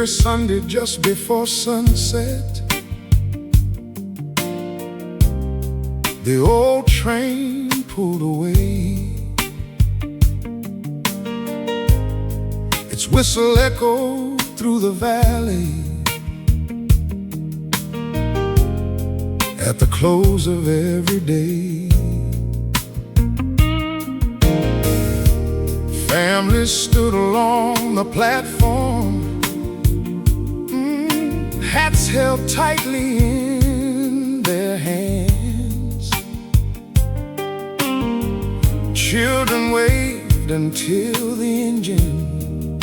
Every Sunday just before sunset, the old train pulled away. Its whistle echoed through the valley at the close of every day. Families stood along the platform, hats held tightly in their hands. Children waved until the engine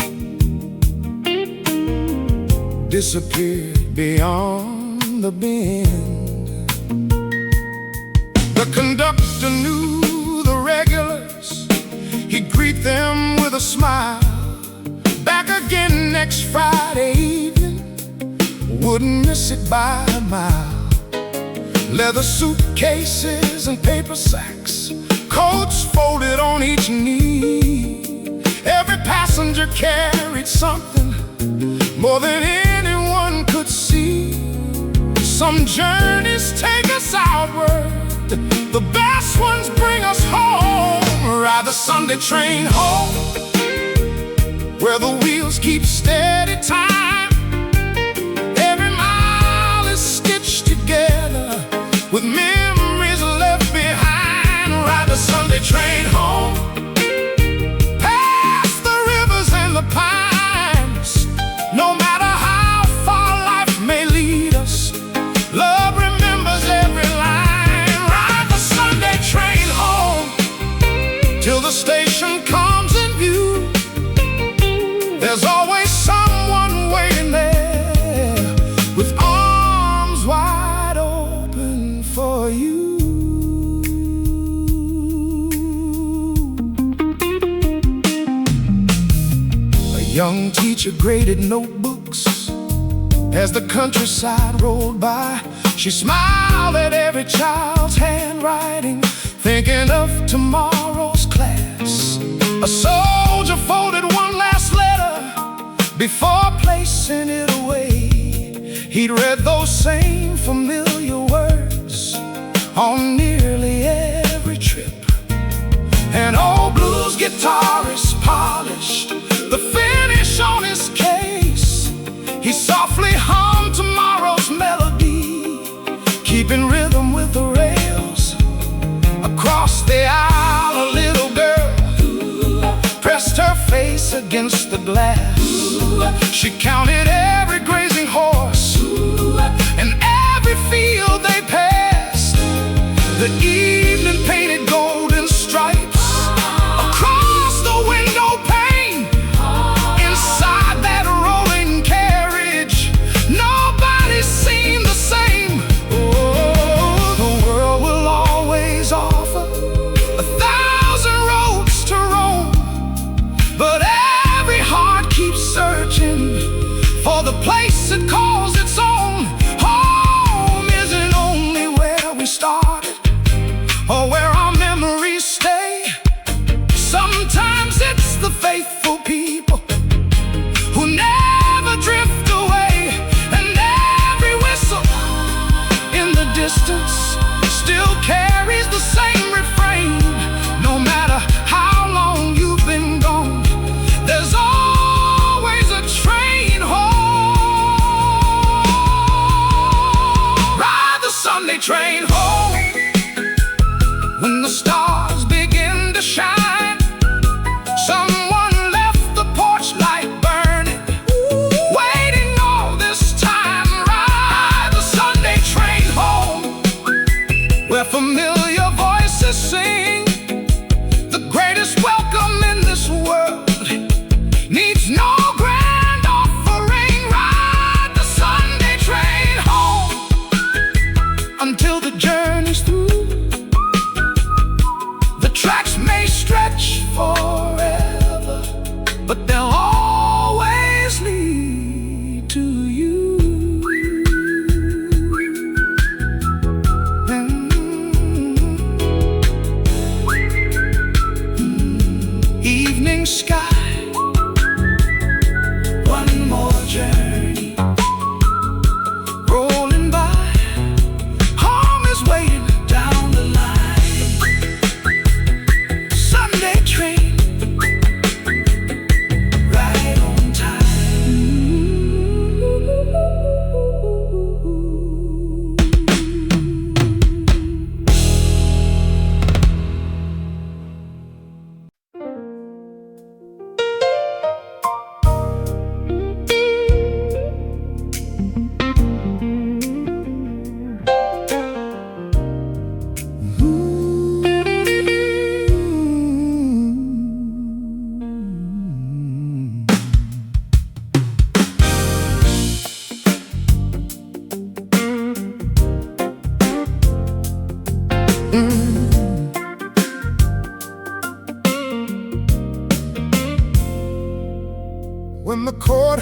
disappeared beyond the bend. The conductor knew the regulars. He'd greet them with a smile. Back again next Friday evening, wouldn't miss it by a mile. Leather suitcases and paper sacks, coats folded on each knee. Every passenger carried something more than anyone could see. Some journeys take us outward, the best ones bring us home. Ride the Sunday train home, where the wheels keep steady time. Every mile is stitched together with memories left behind. Ride the Sunday train home, past the rivers and the pines. No matter how far life may lead us, love remembers every line. Ride the Sunday train home till the station comes in view. There's always someone waiting there with arms wide open for you. A young teacher graded notebooks as the countryside rolled by. She smiled at every child's handwriting, thinking of tomorrow's class. A soldier folded one last letter before placing it away. He'd read those same familiar words on nearly every trip. An old blues guitarist polished the finish on his case. He softly hummed tomorrow's melody, keeping rhythm with the rails. Across the aisle, a little girl pressed her face against the glass. She counted every grazing horse and every field they passed. The evening painted golden stripes across the window pane. Inside that rolling carriage, nobody seemed the same. Oh, the world will always offer 1,000 roads to roam, but every heart keeps searching for the place it calls its own. Home isn't only where we started or where our memories stay. Sometimes it's the faithful people who never drift away. And every whistle in the distance still carries the same refrain. No matter how long you've been gone, there's always a train home. Ride the Sunday train home when the stars begin to shine. Someone left the porch light burning, waiting all this time. Ride the Sunday train home, where familiar voices sing. The greatest welcome in this world needs no grand offering. Ride the Sunday train home until the journey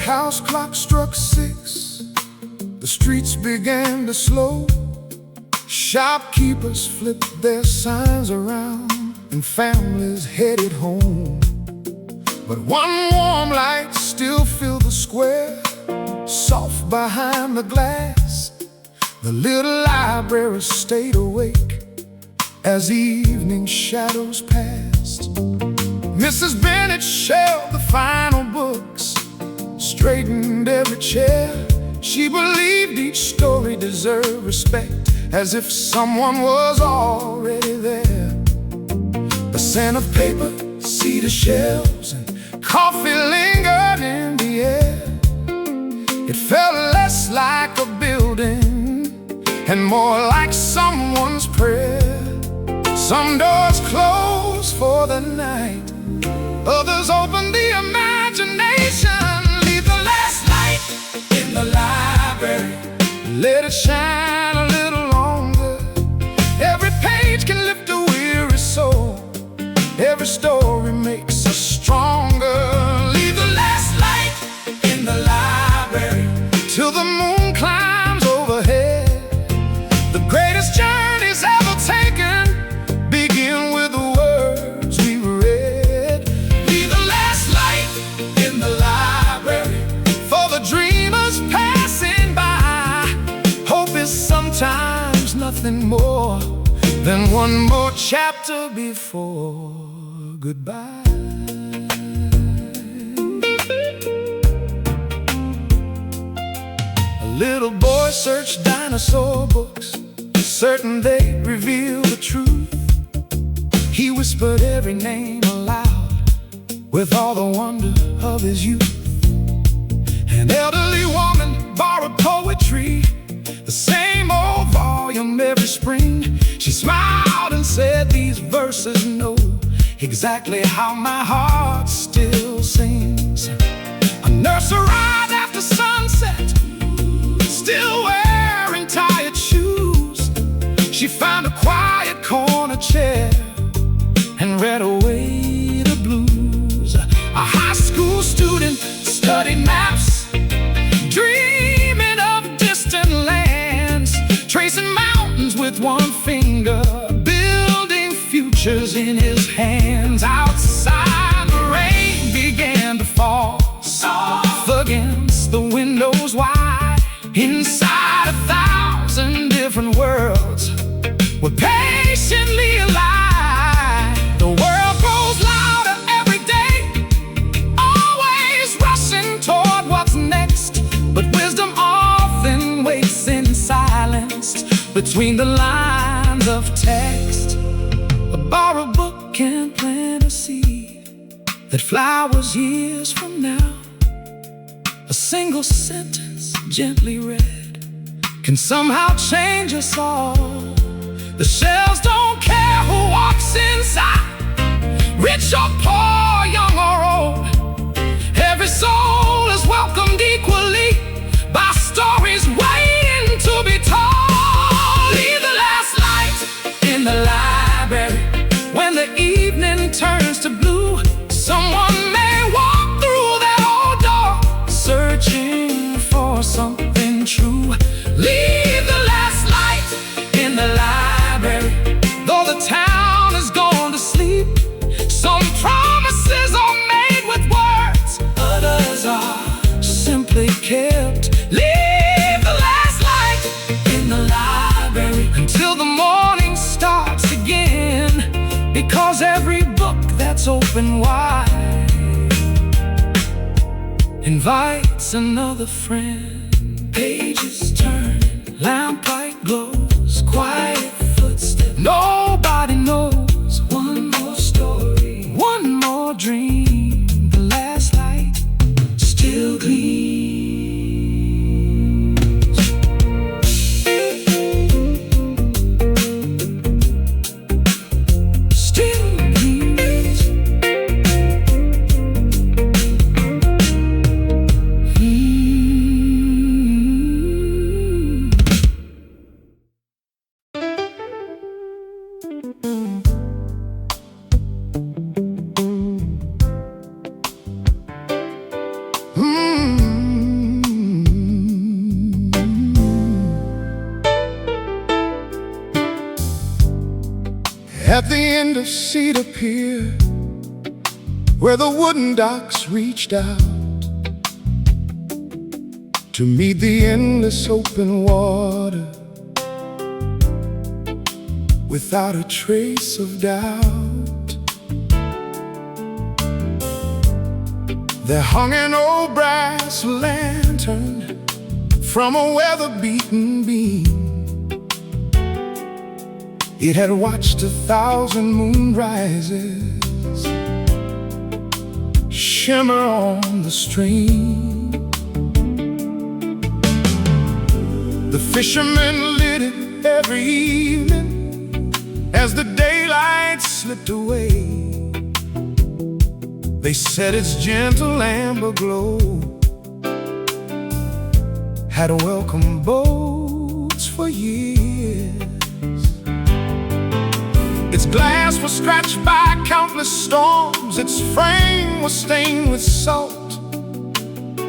house clock struck 6. The streets began to slow. Shopkeepers flipped their signs around, and families headed home. But one warm light still filled the square. Soft behind the glass, the little library stayed awake as evening shadows passed. Mrs. Bennet shelved the final books, straightened every chair. She believed each story deserved respect, as if someone was already there. The scent of paper, cedar shells, and coffee lingered in the air. It felt less like a building and more like someone's prayer. Some doors closed for the night, others opened the imagination. Leave the last light in the library, let it shine a little longer. Every page can lift a weary soul, every story makes us stronger. Leave the last light in the library till the moon climbs overhead. The greatest journeys ever taken begin with the words we read. Leave the last light in the library for the dreamers passing by. Hope is sometimes nothing more than one more chapter before goodbye. A little boy searched dinosaur books, certain they'd reveal the truth. He whispered every name aloud with all the wonder of his youth. An elderly woman borrowed poetry, the same old volume every spring. She smiled and said, "These verses know exactly how my heart still sings." A nurse arrived after sunset, still wearing tired shoes. She found a quiet corner chair and read away the blues. A high school student studied maps, dreaming of distant lands, tracing mountains with one finger, building futures in his hands. Outside, the rain began to fall, soft against the windows wide. Inside, 1,000 different worlds were patiently alive. The world grows louder every day, always rushing toward what's next. But wisdom often waits in silence between the lines of text. A borrowed book can plant a seed that flowers years from now. A single sentence gently read can somehow change us all. The shelves don't care who walks inside, rich or poor, young or old. Every soul is welcomed equally by stories waiting to be told. Leave the last light in the library when the evening turns to blue. Someone may walk through that old door, searching for something true. Leave the last light in the library, though the town has gone to sleep. Some promises are made with words, others are simply kept. Leave the last light in the library until the morning starts again, because every book that's open wide invites another friend. Pages turn, lamplight glows, quiet footsteps. Nobody knows. One more story, one more dream. The last light still gleams. Still gleams. At the end of Cedar Pier, where the wooden docks reached out to meet the endless open water, without a trace of doubt, there hung an old brass lantern from a weather-beaten beam. It had watched 1,000 moonrises shimmer on the stream. The fishermen lit it every evening as the daylight slipped away. They said its gentle amber glow had welcomed boats for years. Its glass was scratched by countless storms, its frame was stained with salt,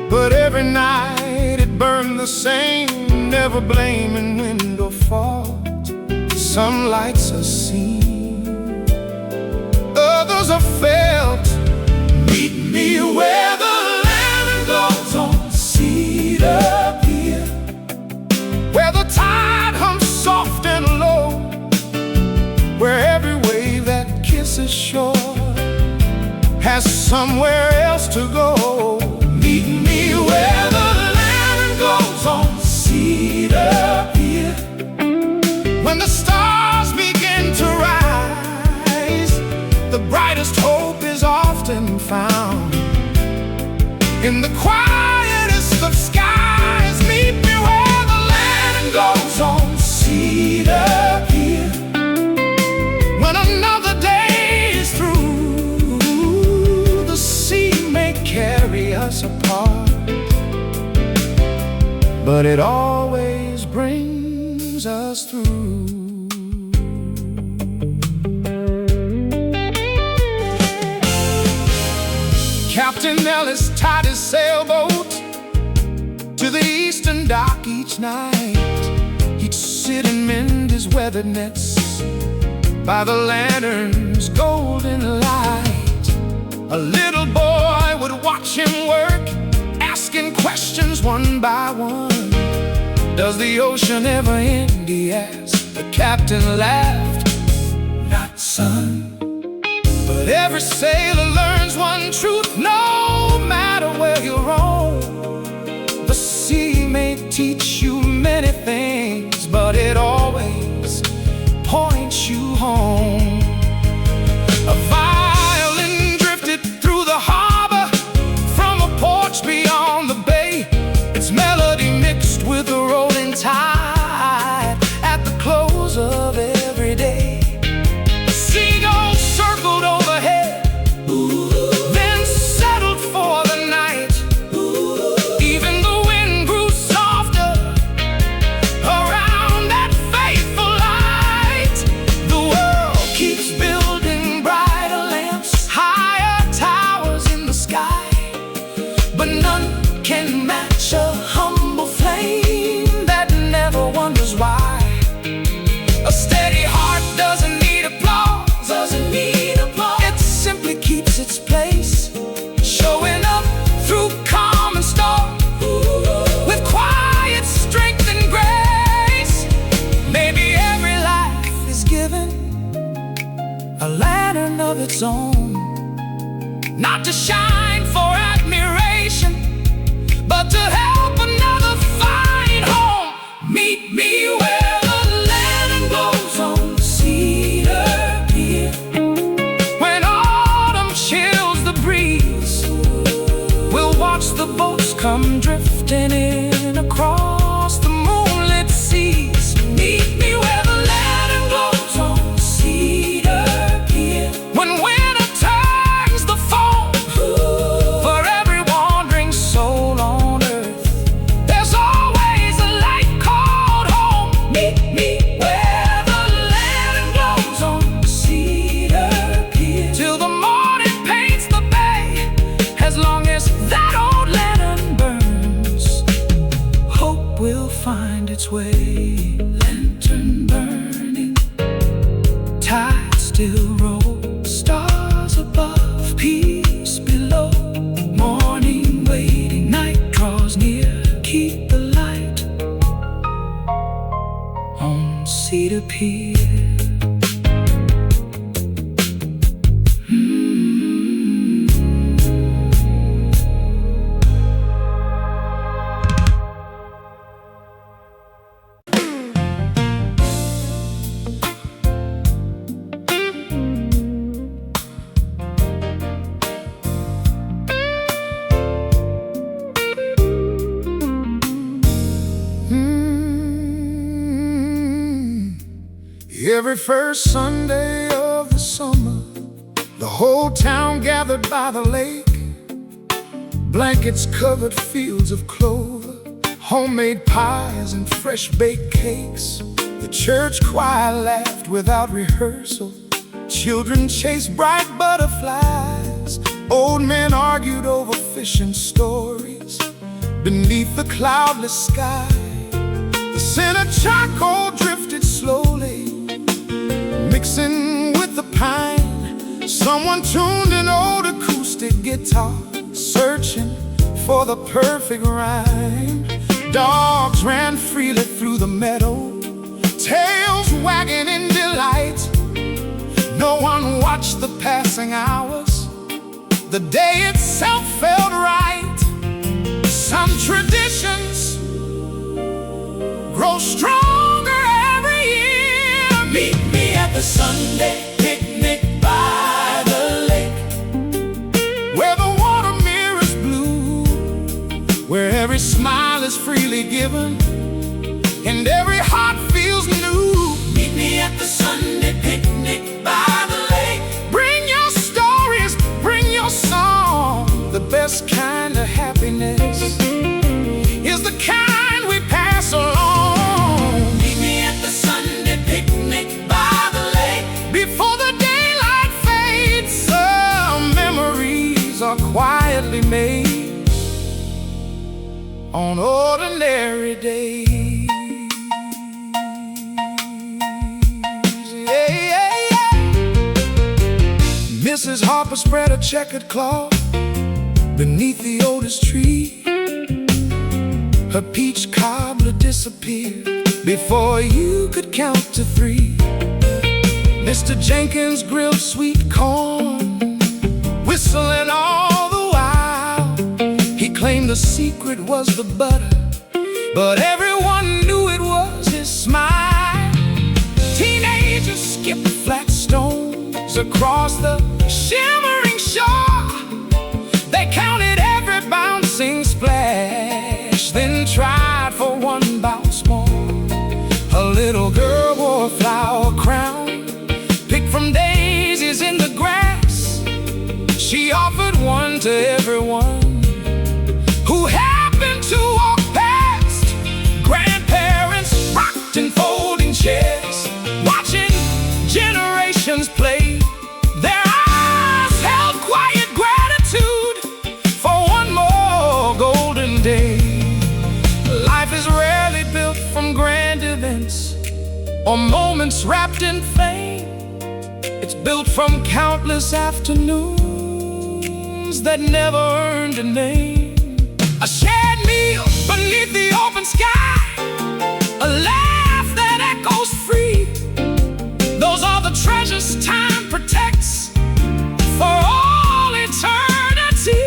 but every night it burned the same, never blaming wind or fault. Some lights are seen, others are felt. Meet me where the lantern goes on Cedar Pier, where the tide hums soft and low, where every wave that kisses shore has somewhere else to go. Meet me where the lantern goes on Cedar Pier, when the stars begin to rise. The brightest hope is often found in the quietest of skies. Meet me where the lantern goes on Cedar Pier, when another day is through. The sea may carry us apart, but it always brings us through. Captain Ellis tied his sailboat to the eastern dock each night. He'd sit and mend his weathered nets by the lantern's golden light. A little boy would watch him work, asking questions one by one. Does the ocean ever end, he asked. The captain laughed, not son. But every sailor learns one truth, no matter where you roam. The sea may teach you many things, but it always points you home. A violin drifted through the harbor from a porch beyond the bay, its melody mixed with the rolling tide at the close of every day. Seagulls circled overhead, then settled for the night. Even the wind grew softer around that faithful light. The world keeps building brighter lamps, higher towers in the sky, but none can match a humble flame that never wonders why. A steady heart doesn't need applause, it simply keeps its place, showing up through calm and storm, with quiet strength and grace. Maybe every life is given a lantern of its own, not to shine for admiration, but to help another find home. Meet me where the lantern goes on Cedar Pier, when autumn chills the breeze. We'll watch the boats come drifting in across the moonlit seas. Meet me where the lantern goes on Cedar Pier, when winter turns the foam for every wandering soul on earth. There's always a light called home. Meet me where the lantern goes on Cedar Pier, till the morning paints the bay. As long as that old lantern burns, hope will find its way. Lantern burning, tides still roll, stars above, peace below. Morning waiting, night draws near. Keep the light on Cedar Pier. Every first Sunday of the summer, the whole town gathered by the lake. Blankets covered fields of clover, homemade pies and fresh baked cakes. The church choir laughed without rehearsal. Children chased bright butterflies. Old men argued over fishing stories. Beneath the cloudless sky, the scent of charcoal drifted slowly, mixing with the pine. Someone tuned an old acoustic guitar, searching for the perfect rhyme. Dogs ran freely through the meadow, tails wagging in delight. No one watched the passing hours. The day itself felt right. Some traditions grow stronger every year. Meet me at the Sunday picnic by the lake, where the water mirrors blue, where every smile is freely given and every heart feels new. Meet me at the Sunday picnic by the lake. Bring your stories, bring your song. The best kind of happiness is the kind we pass along. Meet me at the Sunday picnic by the lake. Before the daylight fades, some memories are quietly made on ordinary days. Mrs. Harper spread a checkered cloth beneath the Otis tree. Her peach cobbler disappeared before you could count to 3. Mr. Jenkins grilled sweet corn, whistling all the while. He claimed the secret was the butter, but everyone knew it was his smile. Teenagers skipped flat stones across the shimmering shore. They counted every bouncing splash, then tried for one bounce more. A little girl wore a flower crown, picked from daisies in the grass. She offered one to everyone who happened to walk past. Grandparents rocked in folding chairs, watching generations play. Their eyes held quiet gratitude for one more golden day. Life is rarely built from grand events or moments wrapped in fame. It's built from countless afternoons that never earned a name. A shared meal beneath the open sky, a laugh that echoes free. Those are the treasures time protects for all eternity.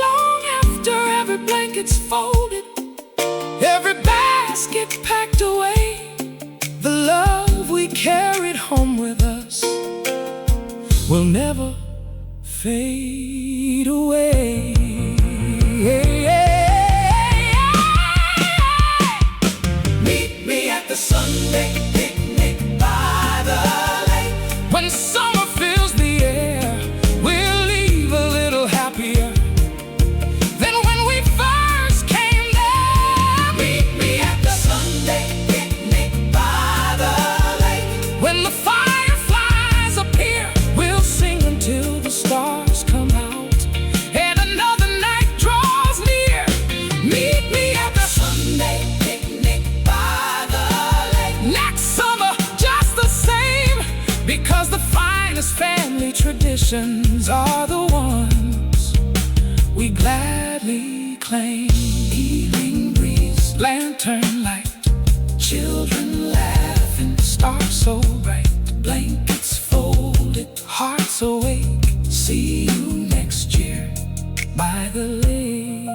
Long after every blanket's folded, every basket packed away, the love we carried home with us will never fade away. Meet me at the Sunday picnic by the lake. When summer fills the air, we'll leave a little happier than when we first came there. Meet me at the Sunday picnic by the lake. When the fireflies appear, we'll sing until the stars come out, and another traditions are the ones we gladly claim. Evening breeze, lantern light, children laughing, stars so bright, blankets folded, hearts awake. See you next year by the lake.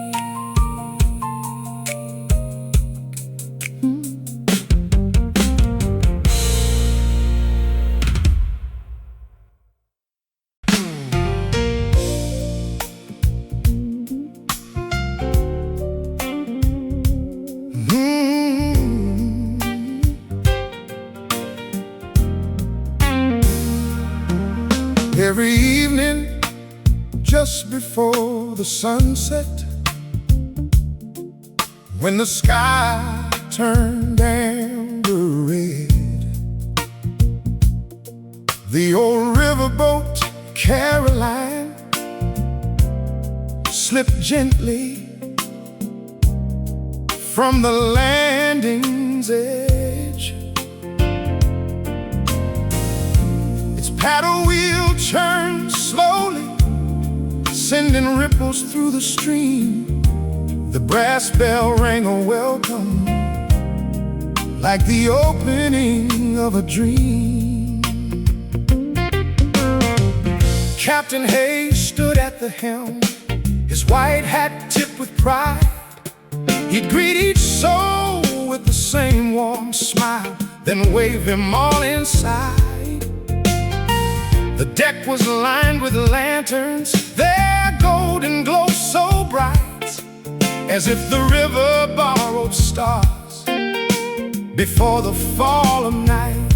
Every evening, just before the sunset, when the sky turned amber red, the old riverboat Caroline slipped gently from the landing's edge. Its paddle wheel churned slowly, sending ripples through the stream. The brass bell rang a welcome, like the opening of a dream. Captain Hayes stood at the helm, his white hat tipped with pride. He'd greet each soul with the same warm smile, then wave him all inside. The deck was lined with lanterns, their golden glow so bright, as if the river borrowed stars before the fall of night.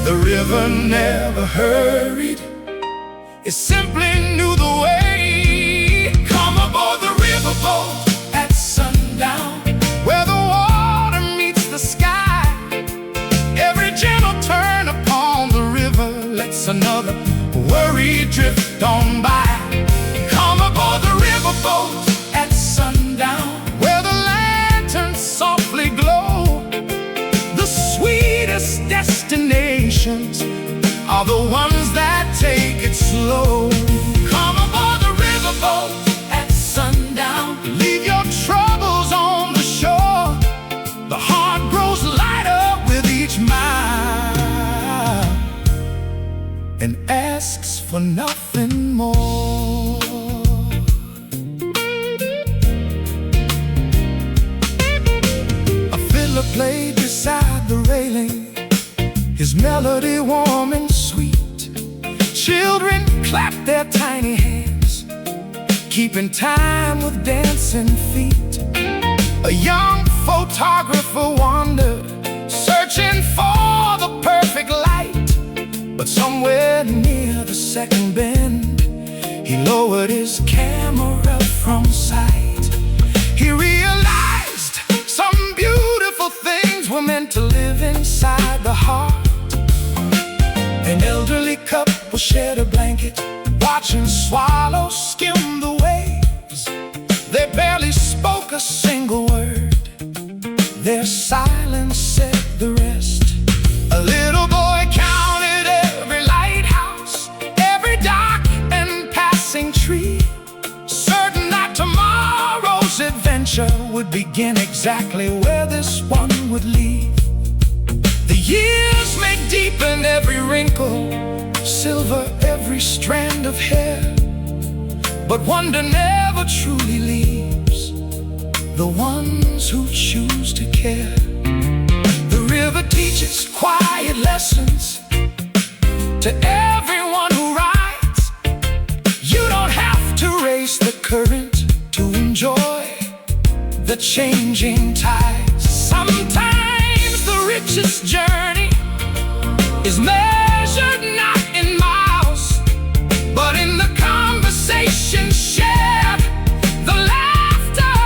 The river never hurried, it simply knew the way. Come aboard the riverboat at sundown, where the water meets the sky. Every gentle turn upon the river lets another worry drift on by. Come aboard the riverboat at sundown, where the lanterns softly glow. The sweetest destinations are the ones that take it slow. Come aboard the riverboat at sundown, leave your troubles on the shore. The heart grows lighter with each mile and asks for nothing more. A fiddler played beside the railing, his melody warm and sweet. Children clapped their tiny hands, keeping time with dancing feet. A young photographer wandered, searching for the perfect light. But somewhere near the second bend, he lowered his camera from sight. He realized some beautiful things were meant to live inside the heart. An elderly couple shared a blanket, watching swallows skim the waves. They barely spoke a single word, their silence said the rest. A little boy counted every lighthouse, every dock and passing tree, certain that tomorrow's adventure would begin exactly where this one would leave. The years may deepen every wrinkle, silver every strand of hair, but wonder never truly leaves the ones who choose to care. The river teaches quiet lessons to everyone who rides. You don't have to race the current to enjoy the changing tides. Sometimes the richest journey is measured not in miles, but in the conversation shared, the laughter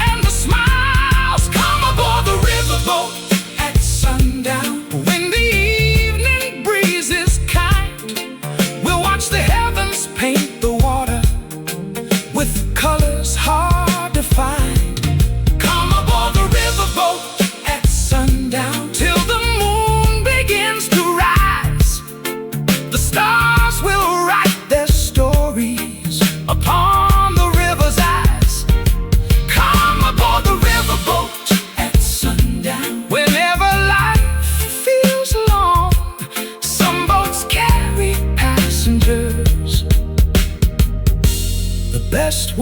and the smiles. Come aboard the riverboat at sundown, when the evening breeze is kind. We'll watch the heavens paint the water with colors hard to find. Come aboard the riverboat at sundown, till the moon begins to rise.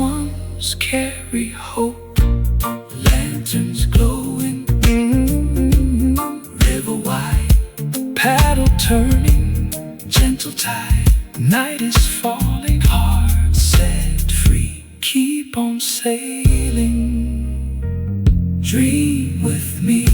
ones carry hope, lanterns glowing, river wide, paddle turning, gentle tide. Night is falling, heart set free. Keep on sailing, dream with me.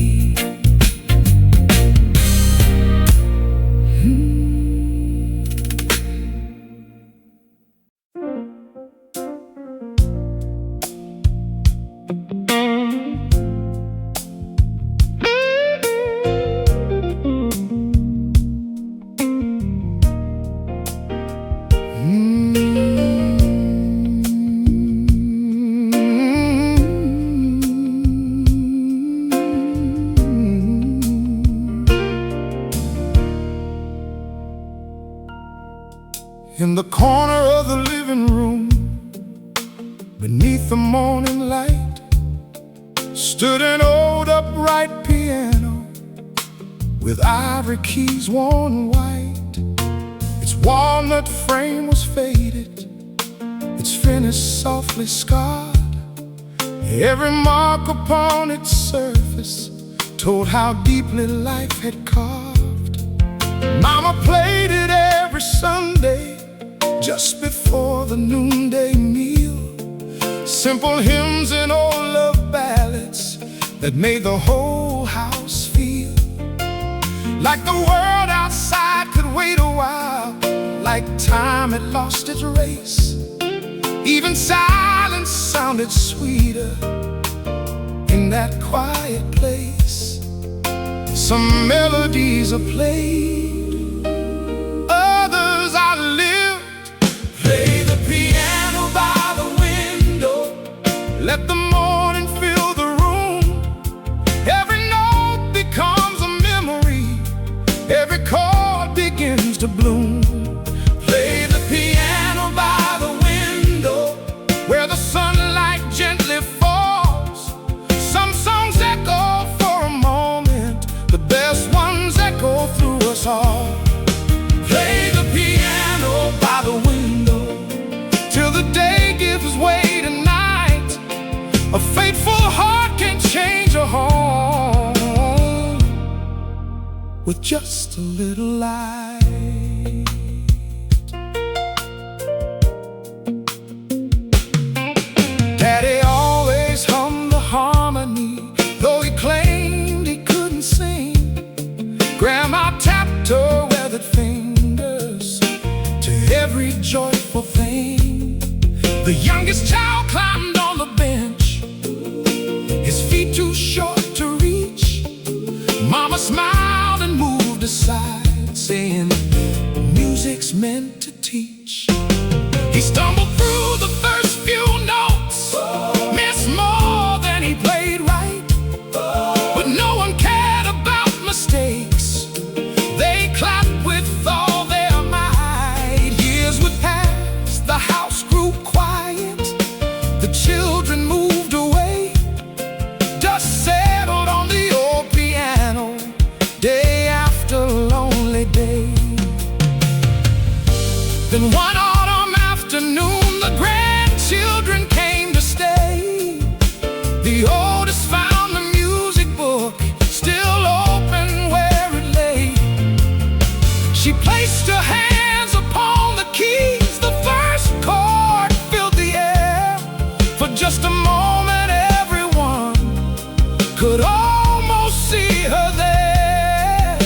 In the corner of the living room, beneath the morning light, stood an old upright piano with ivory keys worn white. Its walnut frame was faded, its finish softly scarred. Every mark upon its surface told how deeply life had carved. Mama played it every Sunday just before the noonday meal. Simple hymns and old love ballads that made the whole house feel like the world outside could wait a while, like time had lost its race. Even silence sounded sweeter in that quiet place. Some melodies are played, others are lived. Play the piano by the window, let the morning fill the room. Every note becomes a memory, every chord begins to bloom. Play the piano by the window, where the sunlight gently falls. Some songs echo for a moment, the best ones echo through us all. Play the piano by the window till the day gives way to night. A faithful heart can change a home with just a little light. Daddy always hummed the harmony, though he claimed he couldn't sing. Grandma tapped her weathered fingers to every joyful thing. The youngest child climbed on the bench, his feet too short to reach. Mama smiled and moved aside, saying, music's meant to teach. He stumbled through the first few notes, missed more than he played right. But no one cared about mistakes, they clapped with all their might. Years would pass, the house grew quiet, the children moved away. Dust settled on the old piano, day after lonely day. Then one autumn afternoon, the grandchildren came to stay. The oldest found the music book still open where it lay. She placed her hands upon the keys, the first chord filled the air. For just a moment everyone could almost see her there.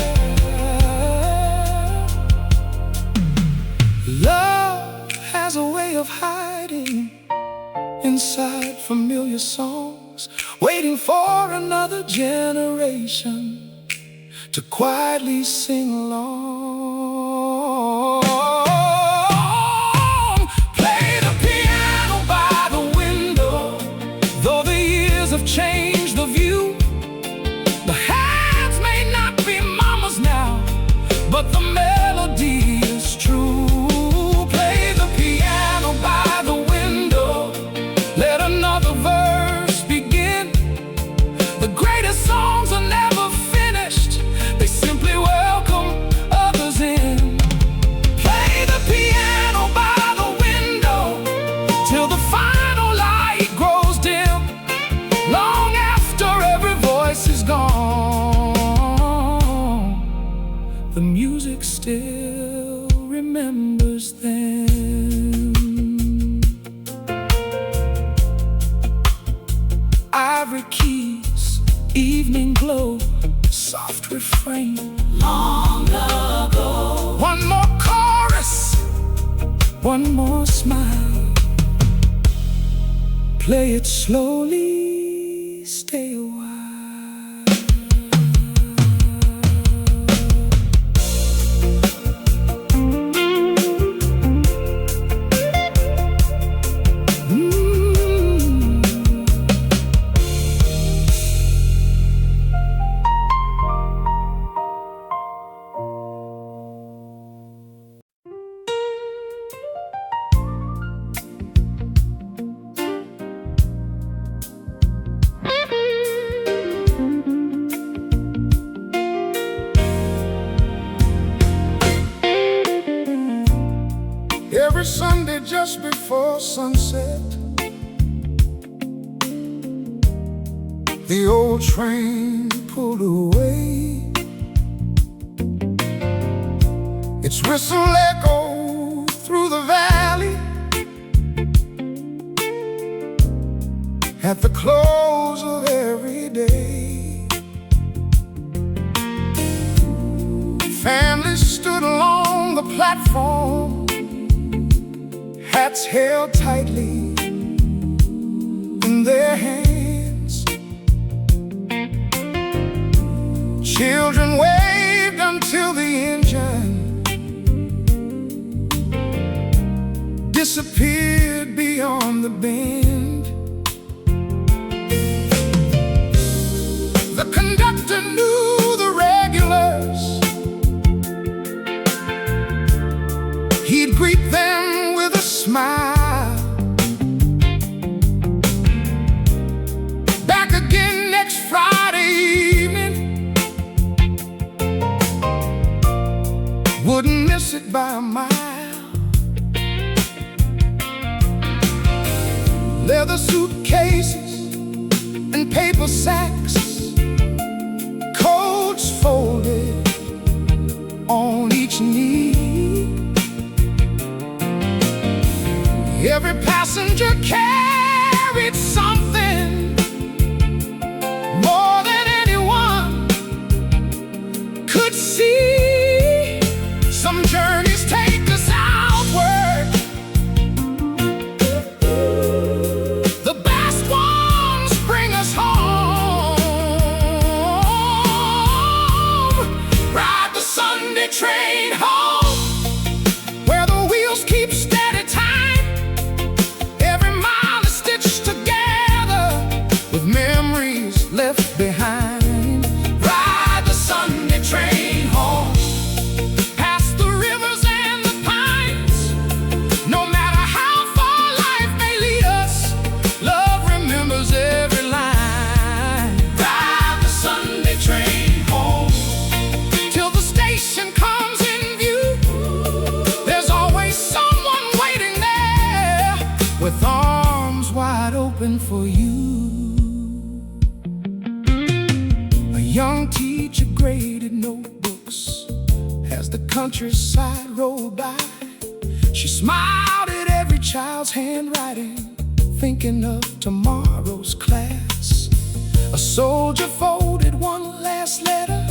Love has a way of hiding inside familiar songs, waiting for another generation to quietly sing along. Play the piano by the window, though the years have changed the view. The hands may not be mama's now, but the melody is true. Play the piano by the window, let another verse begin. The greatest songs are never finished, they simply welcome still remembers them. Ivory keys, evening glow, soft refrain. Long ago. One more chorus, one more smile. Play it slowly, stay a while. Every Sunday just before sunset, the old train pulled away. Its whistle echoed through the valley at the close of every day. Families stood along the platform, hats held tightly in their hands. Children waved until the engine disappeared beyond the bend. The conductor knew the regulars. He'd greet them with a smile. Back again next Friday evening. Wouldn't miss it by a mile. Leather suitcases and paper sacks, coats folded on each knee. Every passenger carried something more than anyone could see. Some journeys take us outward. The best ones bring us home. Ride the Sunday train home, where the wheels keep steady time. Every mile is stitched together with memories left behind. Ride the Sunday train home, past the rivers and the pines. No matter how far life may lead us, love remembers every line. Ride the Sunday train home, till the station comes in view. There's always someone waiting there with arms wide open for you. A young teacher graded notebooks as the countryside rolled by. She smiled at every child's handwriting, thinking of tomorrow's class. A soldier folded one last letter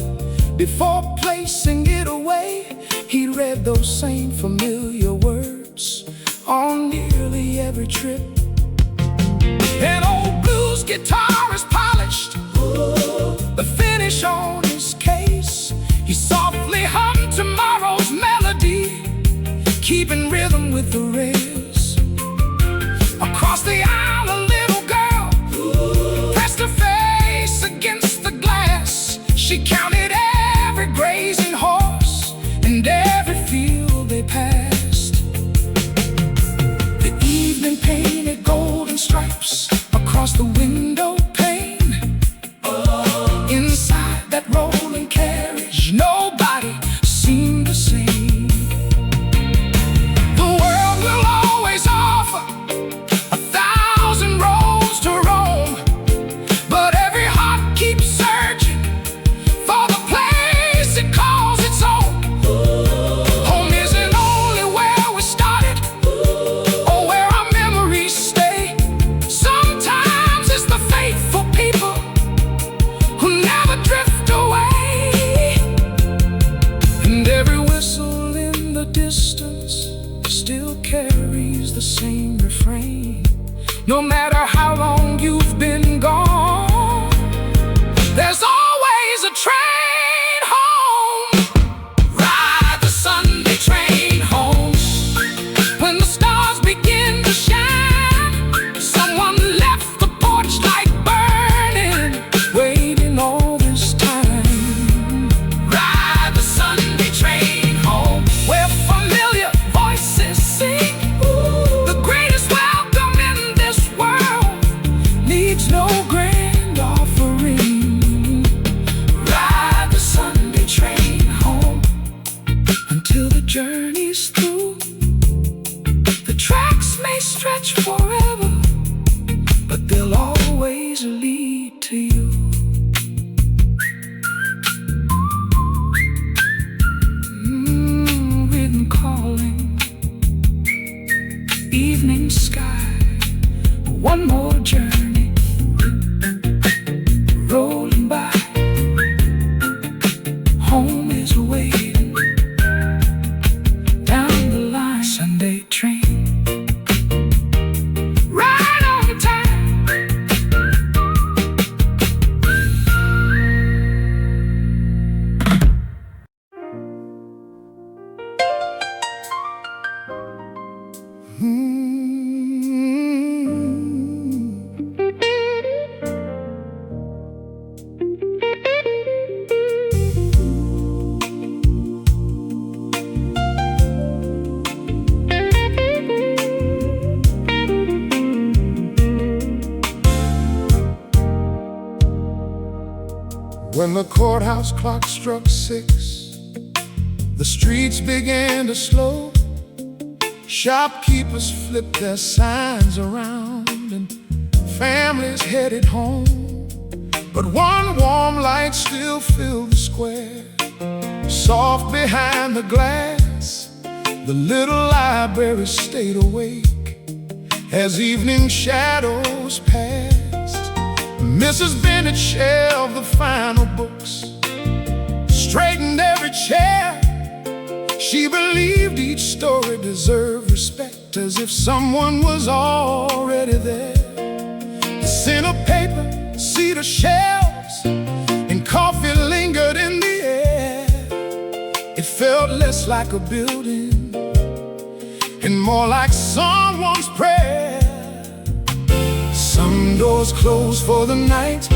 before placing it away. He read those same familiar words on nearly every trip. An old blues guitar is polished, the finish on his case. He softly hummed tomorrow's melody, keeping rhythm with the rails. Across the aisle, a little girl pressed her face against the glass. She counted every grazing horse and every field they passed. The evening painted golden stripes across the window pane. Inside that rolling carriage, nobody seemed the same. The world No matter how long you've been gone, there's always a train home. Ride the Sunday train home. When the stars begin to shine, someone left the porch light burning, waiting all this time. Ride the Sunday train home, where familiar voices sing. The greatest welcome in this world needs no grand offering. Ride the Sunday train home until the journey's through. The tracks may stretch forever, but they'll always lead to you. Wind calling, evening sky, one more journey rolling by. Home is waiting down the line. Sunday train, right on time. When the courthouse clock struck 6, the streets began to slow. Shopkeepers flipped their signs around and families headed home. But one warm light still filled the square. Soft behind the glass, the little library stayed awake as evening shadows passed. Mrs. Bennett shelved the final books, straightened every chair. She believed each story deserved respect, as if someone was already there. The scent of paper, cedar shelves, and coffee lingered in the air. It felt less like a building and more like someone's prayer. Some doors close for the night,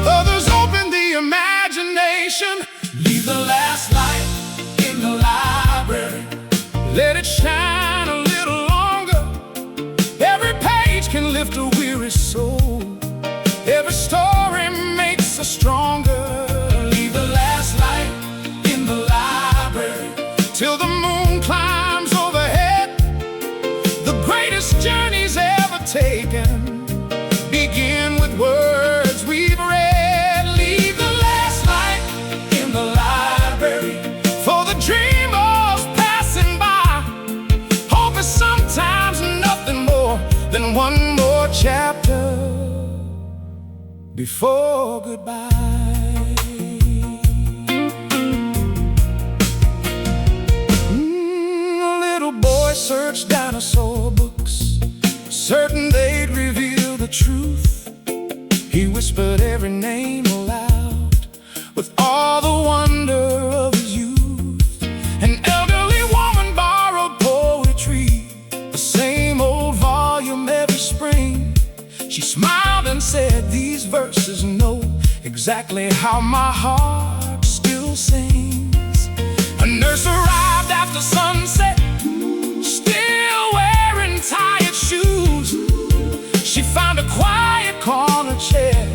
others open the imagination. Leave the last light in the library, let it shine a little longer. Every page can lift a weary soul, every story makes us stronger. Leave the last light in the library till the moon climbs overhead. The greatest journeys ever taken begin with words we've read. Leave the last light in the library for the dreamers passing by. Hope is sometimes nothing more than one more chapter before goodbye. A little boy searched dinosaur books, certain they'd reveal the truth. He whispered every name aloud with all the wonder of his youth. An elderly woman borrowed poetry, the same old volume every spring. She smiled and said, "These verses know exactly how my heart still sings." A nurse arrived after sunset, still wearing tired shoes. She found a quiet corner chair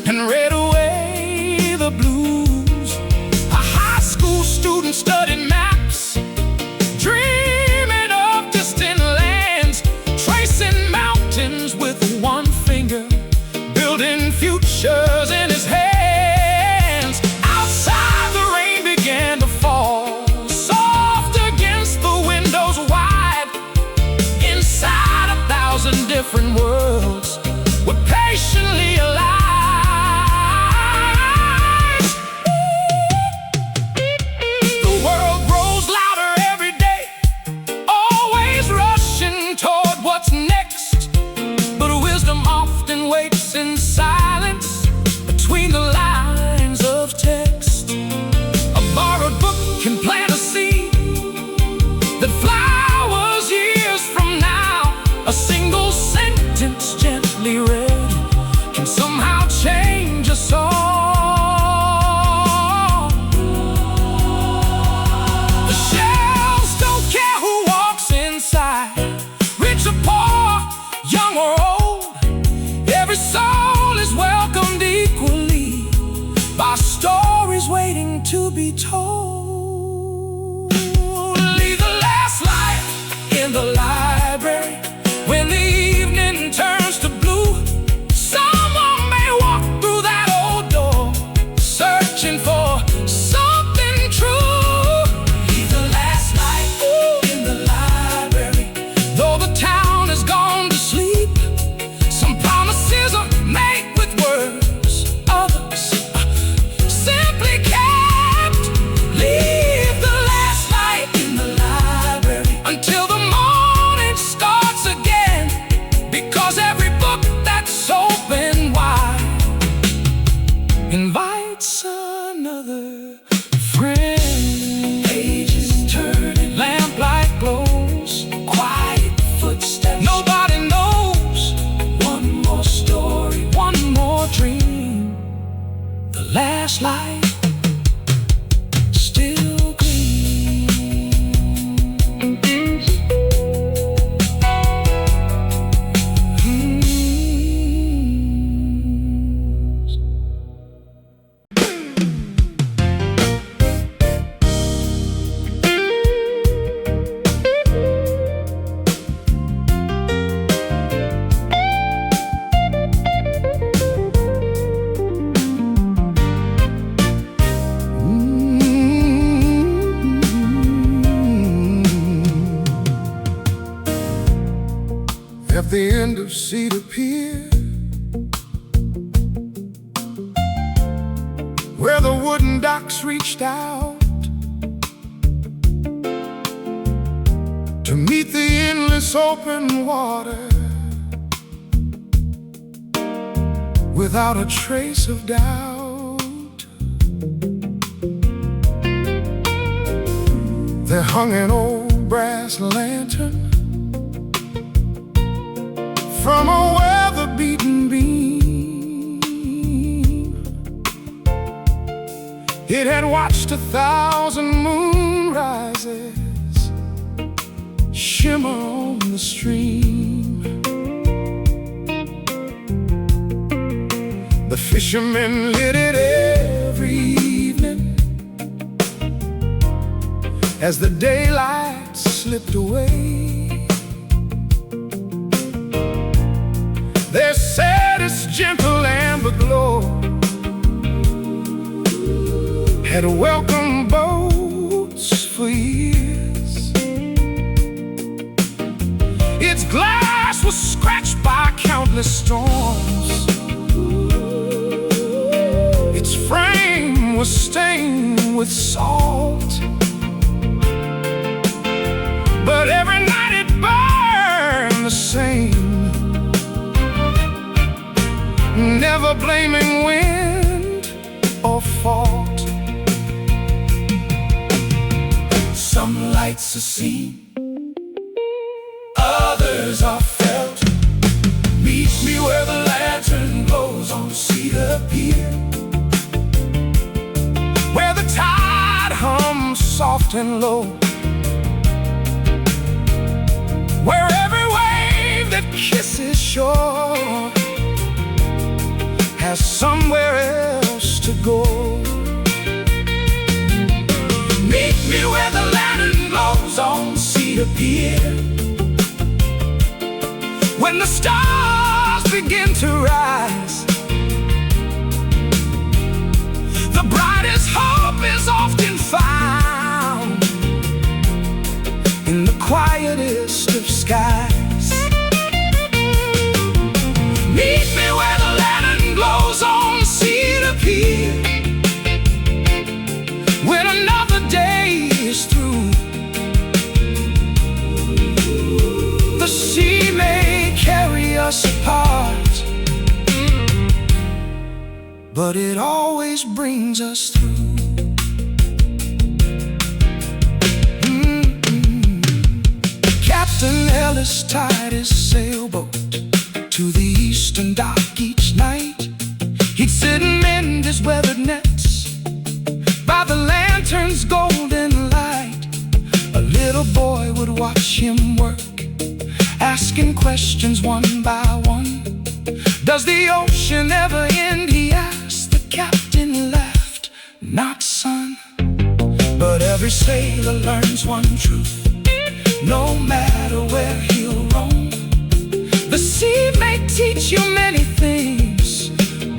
and read away the blues. A high school student studied maps, dreaming of distant lands, tracing mountains with one finger, building futures in his hands. Outside the rain began to fall, soft against the windows wide. Inside 1,000 different worlds were patiently alive. The world grows louder every day, always rushing toward what's next. someone waits in silence between the lines of text. A borrowed book can plant a seed that flowers years from now. A single sentence gently read can somehow change a soul. The shelves don't care who walks inside, rich or poor, young or old. Every soul is welcomed equally by stories waiting to be told. Leave the last light in the library. When the evening turns to blue, someone may walk through that old door, searching for something true. Leave the last light in the library. Though the town has gone to sleep, some promises are made with words, others simply kept. Leave the last light in the library until the morning starts again, because every book that's open wide invites another friend. Pages turning, lamplight glows, quiet footsteps, nobody knows. One more story, one more dream. The last light still gleams. At the end of Cedar Pier, where the wooden docks reached out to meet the endless open water, without a trace of doubt, there hung an old brass lantern from a weather-beaten beam. It had watched 1,000 moonrises shimmer on the stream. The fishermen lit it every evening as the daylight slipped away. They said its gentle amber glow had welcomed boats for years. Its glass was scratched by countless storms. Its frame was stained with salt. But every night it burned the same, never blaming wind or fault. Some lights are seen, others are felt. Meet me where the lantern glows on Cedar Pier, where the tide hums soft and low, where every wave that kisses shore has somewhere else to go. Meet me where the lantern glows on Cedar Pier, when the stars begin to rise. The brightest hope is often found in the quietest of skies. Meet me where the lantern glows on Cedar Pier, when another day is through. The sea may carry us apart, but it always brings us through. Captain Ellis tied his sailboat to the eastern dock each night. He'd sit and mend his weathered nets by the lantern's golden light. A little boy would watch him work, asking questions one by one. Does the ocean ever end, he asked. The captain laughed, not son. But every sailor learns one truth: no matter where he'll roam, the sea may teach you many things,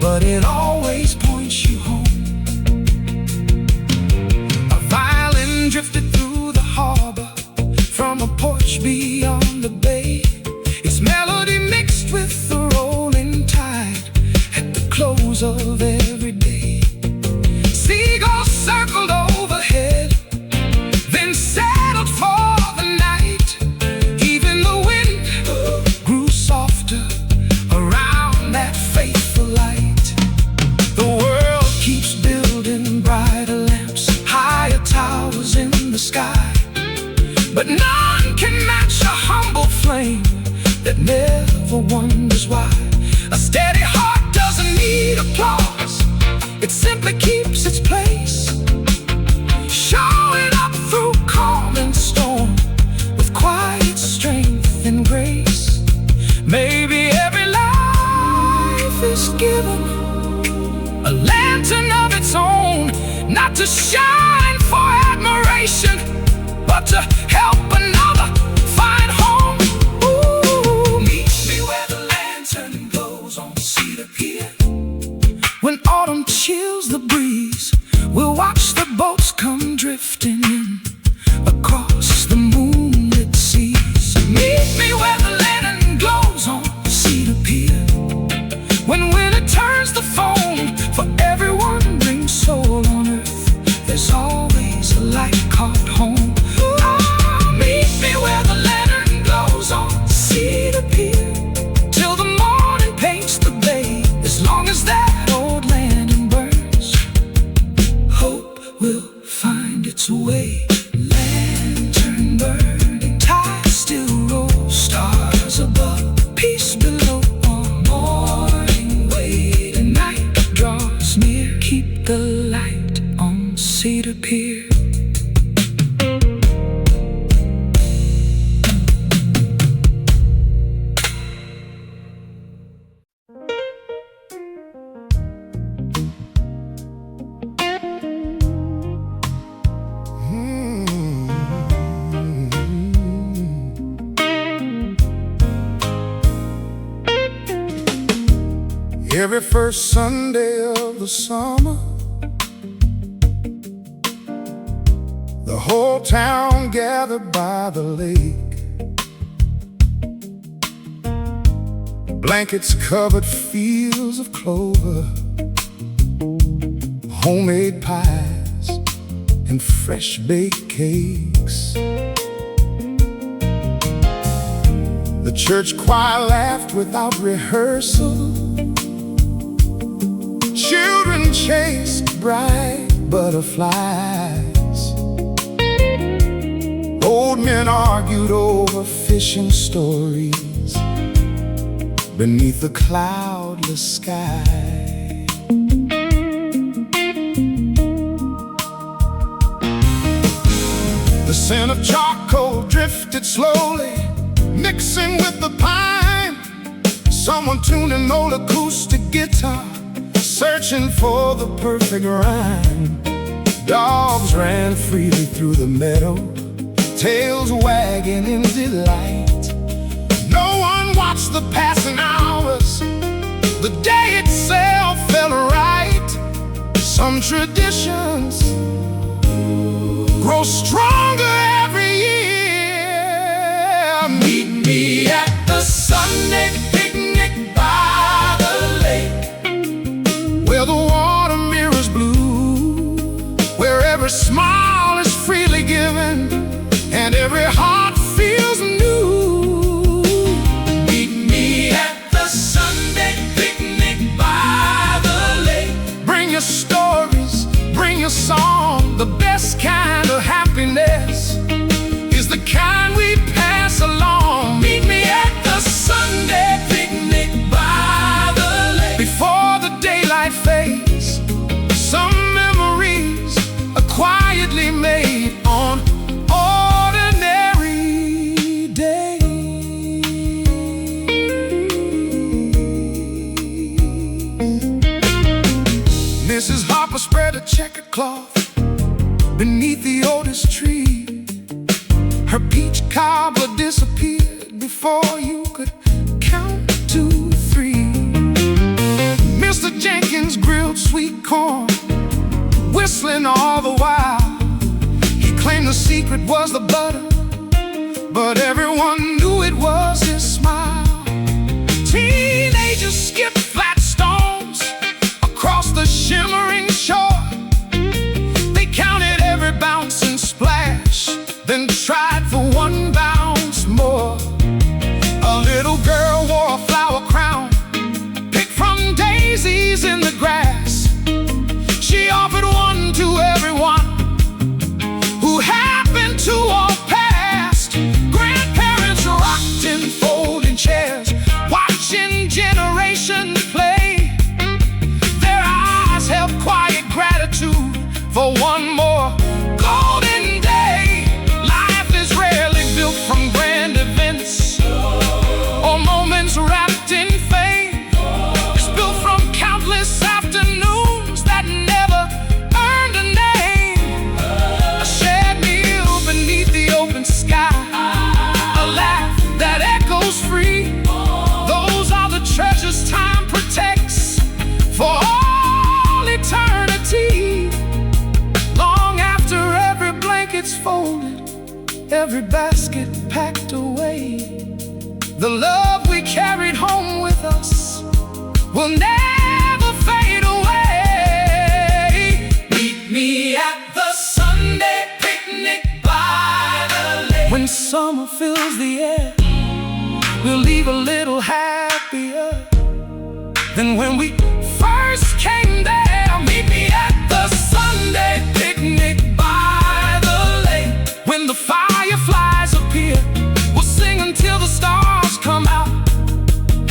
but it always points you home. A violin drifted through the harbor from a porch beyond the bay. Its melody mixed with the rolling tide at the close of every day. Seagulls circled overhead, then settled for the night. Even the wind grew softer around that faithful light. The world keeps building brighter lamps, higher towers in the sky, but none can match a humble flame that never wonders why. A steady heart doesn't need applause, it simply keeps its place, showing up through calm and storm with quiet strength and grace. Maybe every life is given a lantern of its own, not to shine for admiration, but to help another find home. Ooh, meet me where the lantern glows on Cedar Pier. When autumn chills the breeze, we'll watch the boats come drifting in across the moonlit seas. Meet me where the lantern glows on Cedar Pier. When winter turns the foam for every wandering soul on earth, there's always a light called home. Meet me where the lantern glows on Cedar Pier, till the morning paints the bay. As long as that old lantern burns, hope will find its way. Lantern burning, tide still rolls, stars above, peace below. On morning way to night draws near, keep the light on Cedar Pier. Every first Sunday of the summer, the whole town gathered by the lake. Blankets covered fields of clover, homemade pies and fresh baked cakes. The church choir laughed without rehearsal. Children chased bright butterflies. Old men argued over fishing stories beneath the cloudless sky. The scent of charcoal drifted slowly, mixing with the pine. Someone tuned an old acoustic guitar, searching for the perfect rhyme. Dogs ran freely through the meadow, tails wagging in delight. No one watched the passing hours, the day itself felt right. Some traditions grow stronger every year. Meet me at the Sunday picnic by the lake, where the water mirrors blue, where every smile is freely given and every heart feels new. Meet me at the Sunday picnic by the lake, a song. The best kind of happiness is the kind we pass along. Meet me at the Sunday picnic by the lake. Before the daylight fades, some memories are quietly made on ordinary days. Mrs. Harper spread a checkered cloth beneath the Otis tree. Her peach cobbler disappeared before you could count 2, 3. Mr. Jenkins grilled sweet corn, whistling all the while. He claimed the secret was the butter, but everyone knew it was his smile. Teenagers skipped flat stones across the shimmering shore. They counted every bounce and splash, then tried for one bounce more. A little girl wore a flower crown, picked from daisies in the grass. She offered one to everyone who happened to walk past. Grandparents rocked in folding chairs, watching generations play. Their eyes held quiet gratitude for one more golden day. Life is rarely built from grand events or moments wrapped in fame. It's built from countless afternoons that never earned a name. A shared meal beneath the open sky, a laugh that echoes free. Those are the treasures time protects for all eternity. Long after every blanket's folded, every basket packed away, the love we carried home with us will never fade away. Meet me at the Sunday picnic by the lake. When summer fills the air, we'll leave a little happier than when we first came there. Meet me at the Sunday picnic by the lake. When the fireflies appear, we'll sing until the stars come out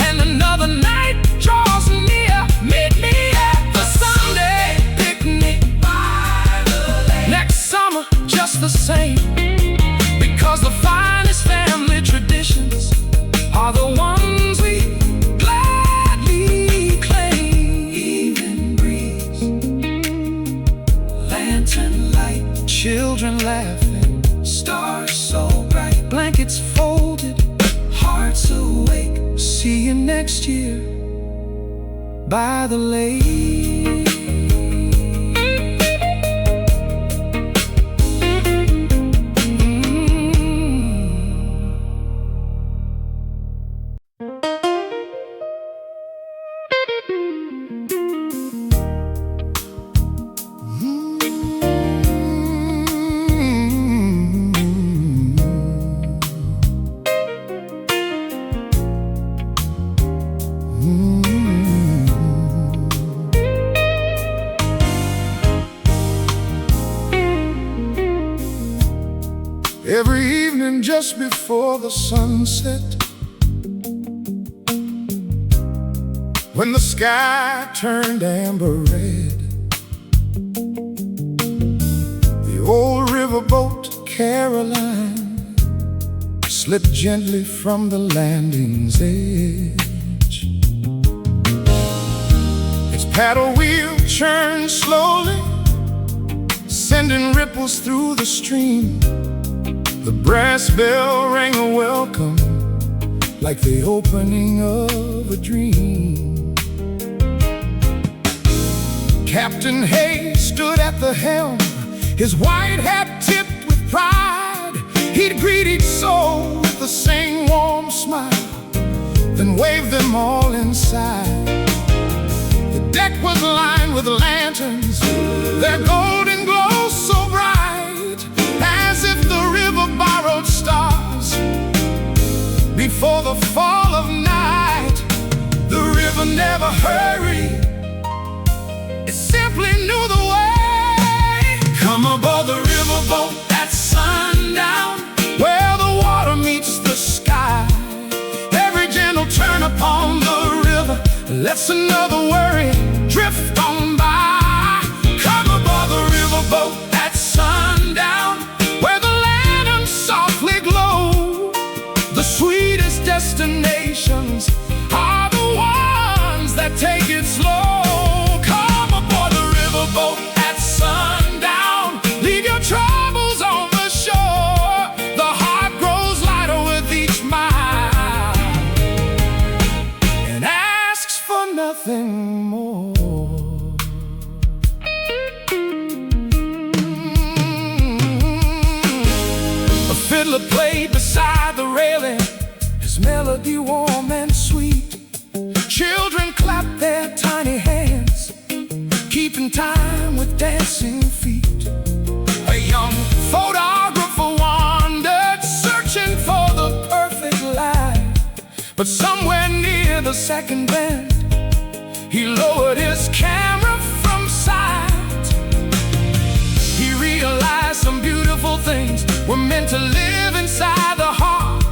and another night draws near. Meet me at the Sunday picnic by the lake. Next summer, just the same, because the finest family traditions are the ones we gladly claim. Evening breeze, lantern light, children laughing, stars so bright, blankets folded, hearts awake. See you next year by the lake. Every evening just before the sunset, when the sky turned amber red, the old riverboat Caroline slipped gently from the landing's edge. Its paddle wheel churned slowly, sending ripples through the stream. The brass bell rang a welcome, like the opening of a dream. Captain Hayes stood at the helm, his white hat tipped with pride. He'd greet each soul with the same warm smile, then wave them all inside. The deck was lined with lanterns, their golden glow so bright, as if the river borrowed stars before the fall of night. The river never hurried, it simply knew the way. Let's another worry drift on by. Come aboard the riverboat at sundown, where the lanterns softly glow. The sweetest destinations are the ones that take it slow. Come aboard the riverboat at sundown. Leave your troubles on the shore. The heart grows lighter with each mile and asks for nothing more. A fiddler played beside the railing, his melody warm and sweet. Children clapped their tiny hands, keeping time with dancing feet. A young photographer wandered, searching for the perfect light. But somewhere near the second bend, he lowered his camera from sight. He realized some beautiful things were meant to live inside the heart.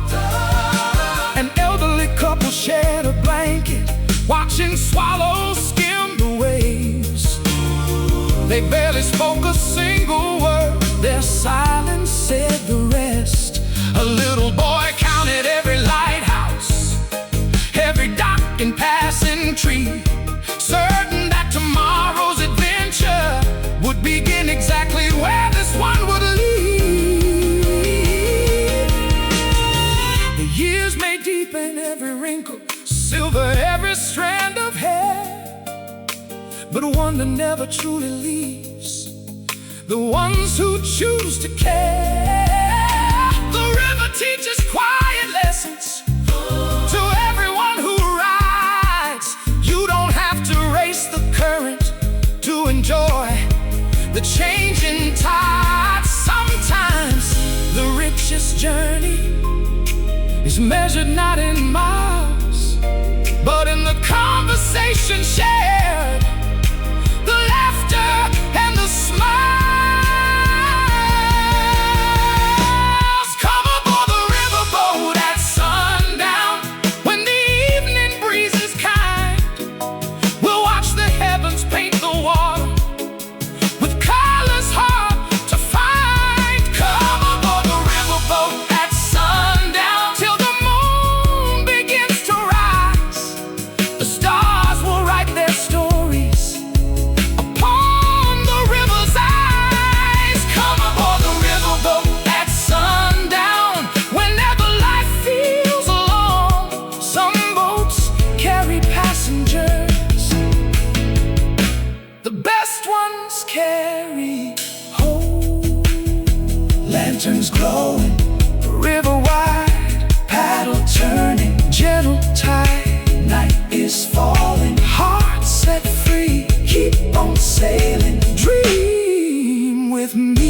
An elderly couple shared a blanket, watching swallows skim the waves. They barely spoke a single word, their silence said the rest. A little boy counted every lighthouse, every dock and passing tree, certain that tomorrow's adventure would begin exactly where this one would lead. The years may deepen every wrinkle, silver every strand of hair, but wonder never truly leaves the ones who choose to care. The river teaches quiet lessons to everyone who rides. You don't have to race the current to enjoy the changing tide. Sometimes the richest journey is measured not in miles, but in the conversation shared, the laughter and the smiles. Come aboard the riverboat at sundown, when the evening breeze is kind. We'll watch the heavens paint the water with colors hard to find. Come aboard the riverboat at sundown, till the moon begins to rise. The stars will write their stories upon the river's eyes. Come aboard the riverboat at sundown, whenever life feels alone. Some boats carry passengers, the best ones carry hope. Lanterns glowing, river wide, paddle turning, gentle tide. Night is falling, hearts set free, keep on sailing, dream with me.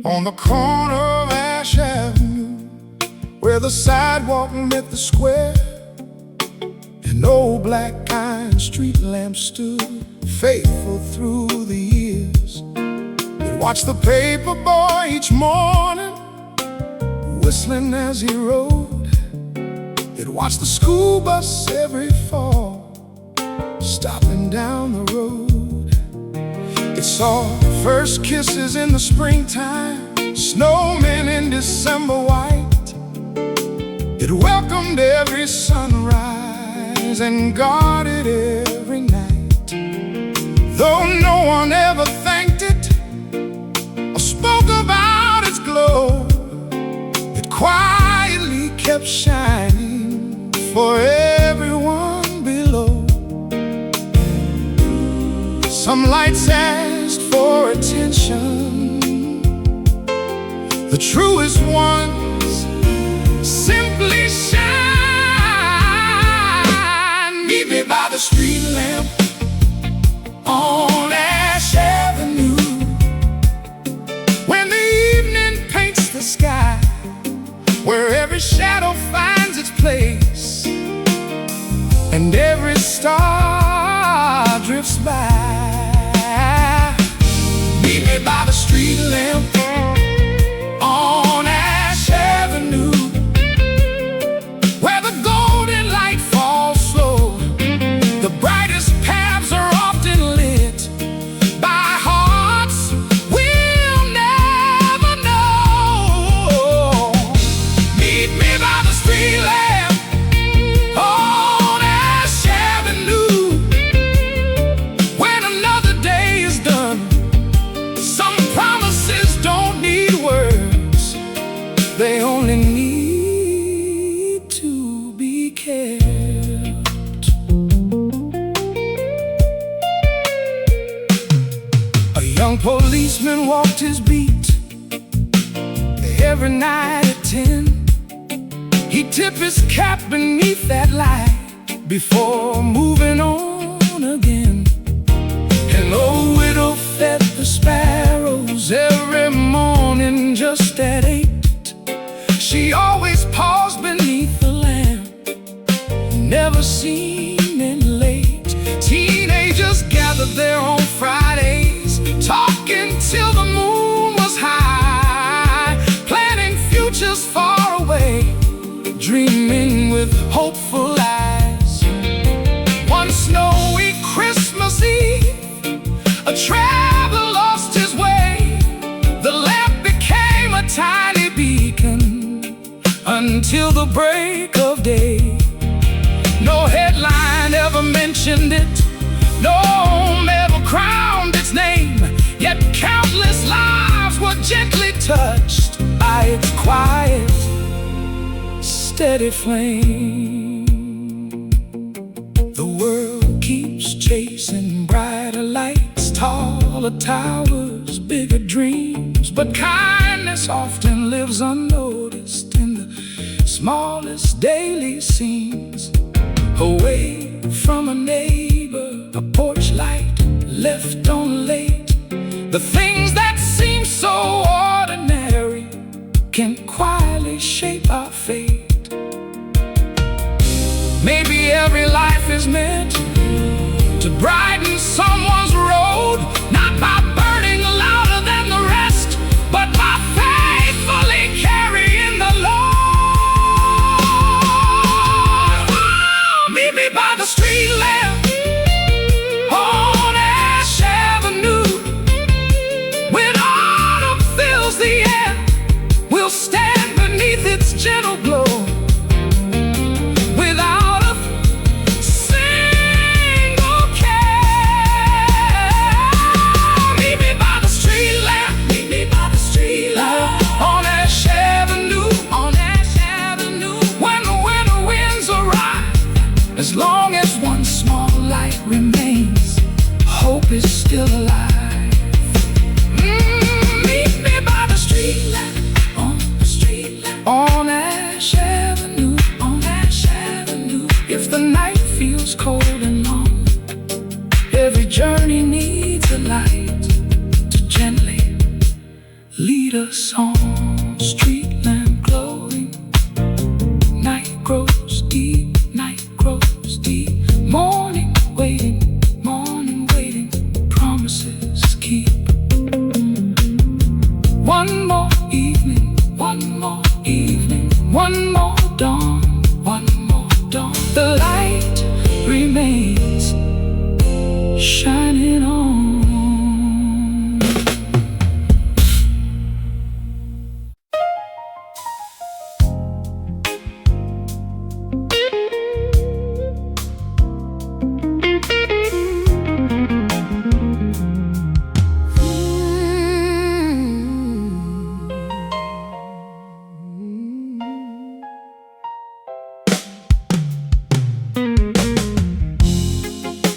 On the corner of Ash Avenue, where the sidewalk met the square, an old black iron street lamp stood, faithful through the years. It watched the paper boy each morning, whistling as he rode. It watched the school bus every fall, stopping down the road. It saw first kisses in the springtime, snowmen in December white. It welcomed every sunrise and guarded every night. Though no one ever thanked it or spoke about its glow, it quietly kept shining for everyone below. Some lights asked for attention. The truest ones simply shine. Meet me by the street lamp on Ash Avenue. When the evening paints the sky, where every shadow finds its place and every star drifts by. Meet me by the street lamp on Ash Avenue, where the golden light falls slow. The brightest paths are often lit by hearts we'll never know. Meet me by the street lamp on Ash Avenue. When another day is done, some promises don't need words, they only need to be kept. A young policeman walked his beat every night at 10. He'd tip his cap beneath that light before moving on again. An old widow fed the sparrows every morning just at 8. She always paused beneath the lamp, never seeming late. Teenagers gathered there on Fridays, talking till the moon was high, planning futures far away, dreaming with hopeful eyes. One snowy Christmas Eve, a traveler lost his way. The lamp became a tiny beacon until the break of day. No headline ever mentioned it, no medal crowned its name, yet countless lives were gently touched by its quiet, steady flame. The world keeps chasing brighter lights, taller towers, bigger dreams, but kindness often lives unnoticed in the smallest daily scenes. Away from a neighbor, a porch light left on late. The things that seem so ordinary can quietly shape our fate. Maybe every life is meant to brighten someone's road, not by burning louder than the rest, but by faithfully carrying the Lord. Meet me by the street lamp on Ash Avenue. When autumn fills the air, we'll stand beneath its gentle glow, without a single care. Meet me by the street lamp, meet me by the street lamp on Ash Avenue, on Ash Avenue. When the winter winds arrive, as long as one small light remains, hope is still alive. Meet me by the street lamp, on the street lamp, on Ash Avenue, on Ash Avenue. If the night feels cold and long, every journey needs a light to gently lead us on. Street lamp glowing, night grows deep, night grows deep. Morning waiting, promises keep. One more evening, one more evening, one more dawn, one more dawn. The light remains shining on.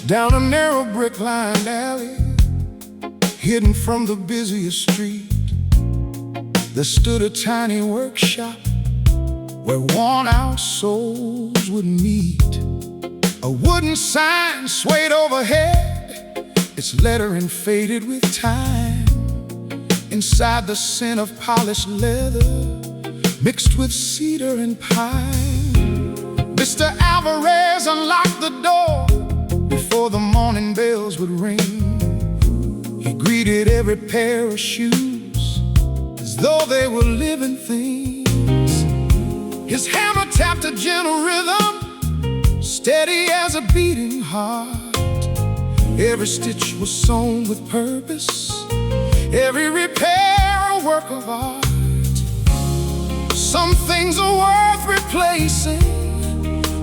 Down a narrow brick-lined alley, Hidden from the busiest street, there stood a tiny workshop where worn-out souls would meet. A wooden sign swayed overhead, its lettering faded with time. Inside, the scent of polished leather mixed with cedar and pine. Mr. Alvarez unlocked the door before the morning bells would ring. He greeted every pair of shoes as though they were living things. His hammer tapped a gentle rhythm, steady as a beating heart. Every stitch was sewn with purpose, every repair a work of art. Some things are worth replacing,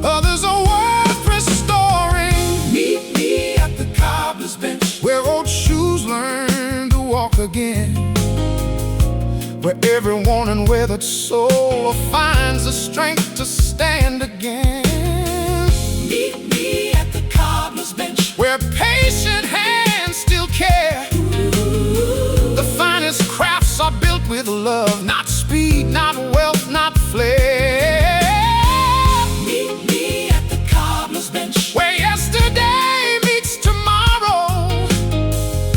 others are worth restoring. Meet me at the cobbler's bench, where old shoes learn to walk again, where every worn and weathered soul finds the strength to stand again. Meet me at the cobbler's bench, where patient hands still care. The finest crafts are built with love, not speed, not wealth, not flair. Meet me at the cobbler's bench, where yesterday meets tomorrow.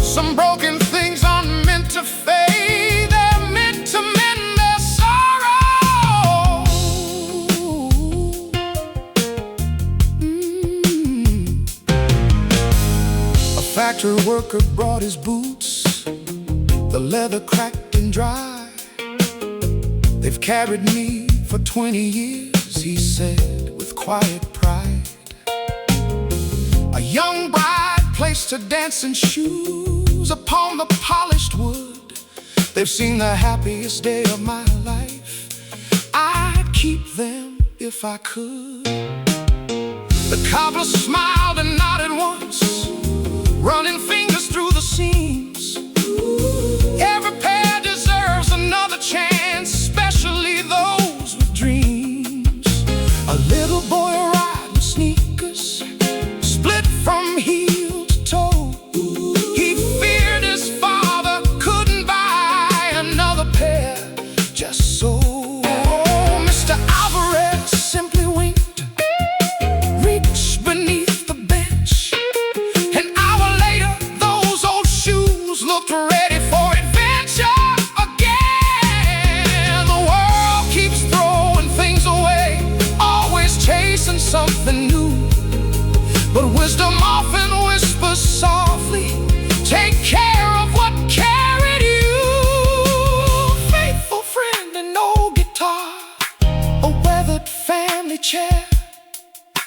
Some broken things aren't meant to fade, they're meant to mend their sorrow. A factory worker brought his boots, the leather cracked and dry. They've carried me for 20 years, he said with quiet pride. A young bride placed her dancing shoes upon the polished wood. They've seen the happiest day of my life. I'd keep them if I could. The cobbler smiled and nodded once, running fingers through the seams. Every pair deserves another chance, especially those with dreams. A little boy riding sneakers, split from heel to toe. He feared his father couldn't buy another pair just so. Mr. Alvarez simply winked, reached beneath the bench. An hour later, those old shoes looked ready for adventure again. The world keeps throwing things away, always chasing something new. But wisdom often whispers softly, take care of what carried you. Faithful friend and old guitar, a weathered family chair.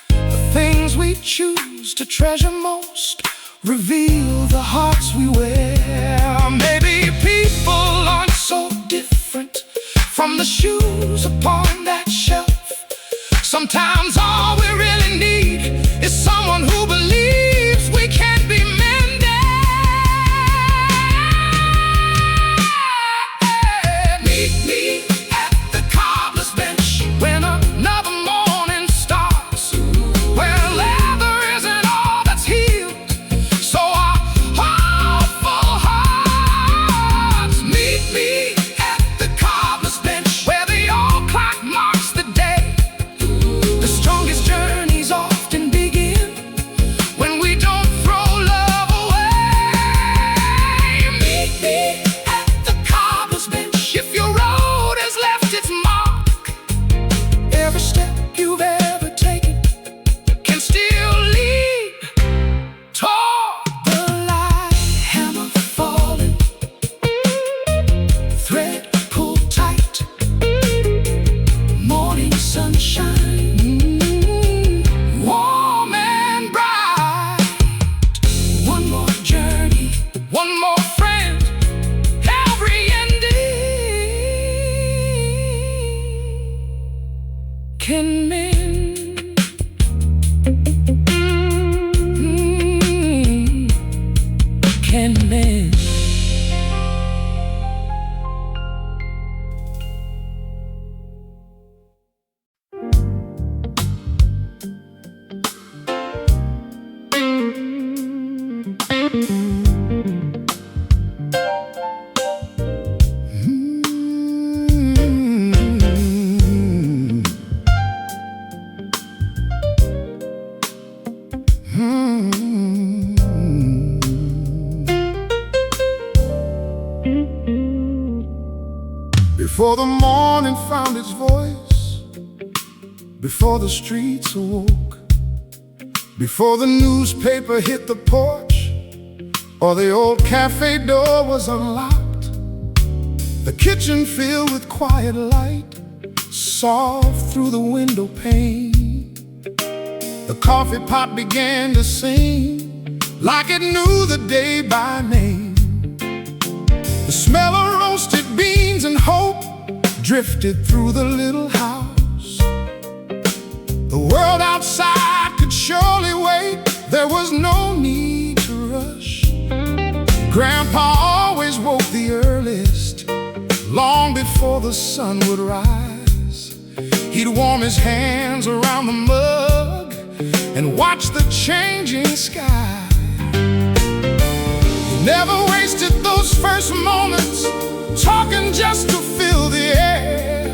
The things we choose to treasure most reveal the hearts we wear. Maybe people aren't so different from the shoes upon that shelf. Sometimes all we really need is someone who believes we can be mended. Meet me at the cobbler's bench when another morning starts, where leather isn't all that's healed, so our hopeful hearts. Meet me at the cobbler's bench, where the old clock marks the day. The strongest journeys often begin when we don't throw love away. Meet me at the cobbler's bench, if your road has left its mark. Every step you've ever taken can still lead toward the light. Hammer falling, thread pulled tight, morning sunshine, warm and bright. One more journey, one more friend, every ending can mend. Can mend. before the morning found its voice, before the streets awoke, before the newspaper hit the porch, or the old cafe door was unlocked. The kitchen filled with quiet light, soft through the window pane. The coffee pot began to sing like it knew the day by name. The smell of roasted beans and hope drifted through the little house. The world outside could surely wait, there was no need to rush. Grandpa always woke the earliest, long before the sun would rise. He'd warm his hands around the mug and watch the changing sky. He never wasted those first moments talking just to fill the air.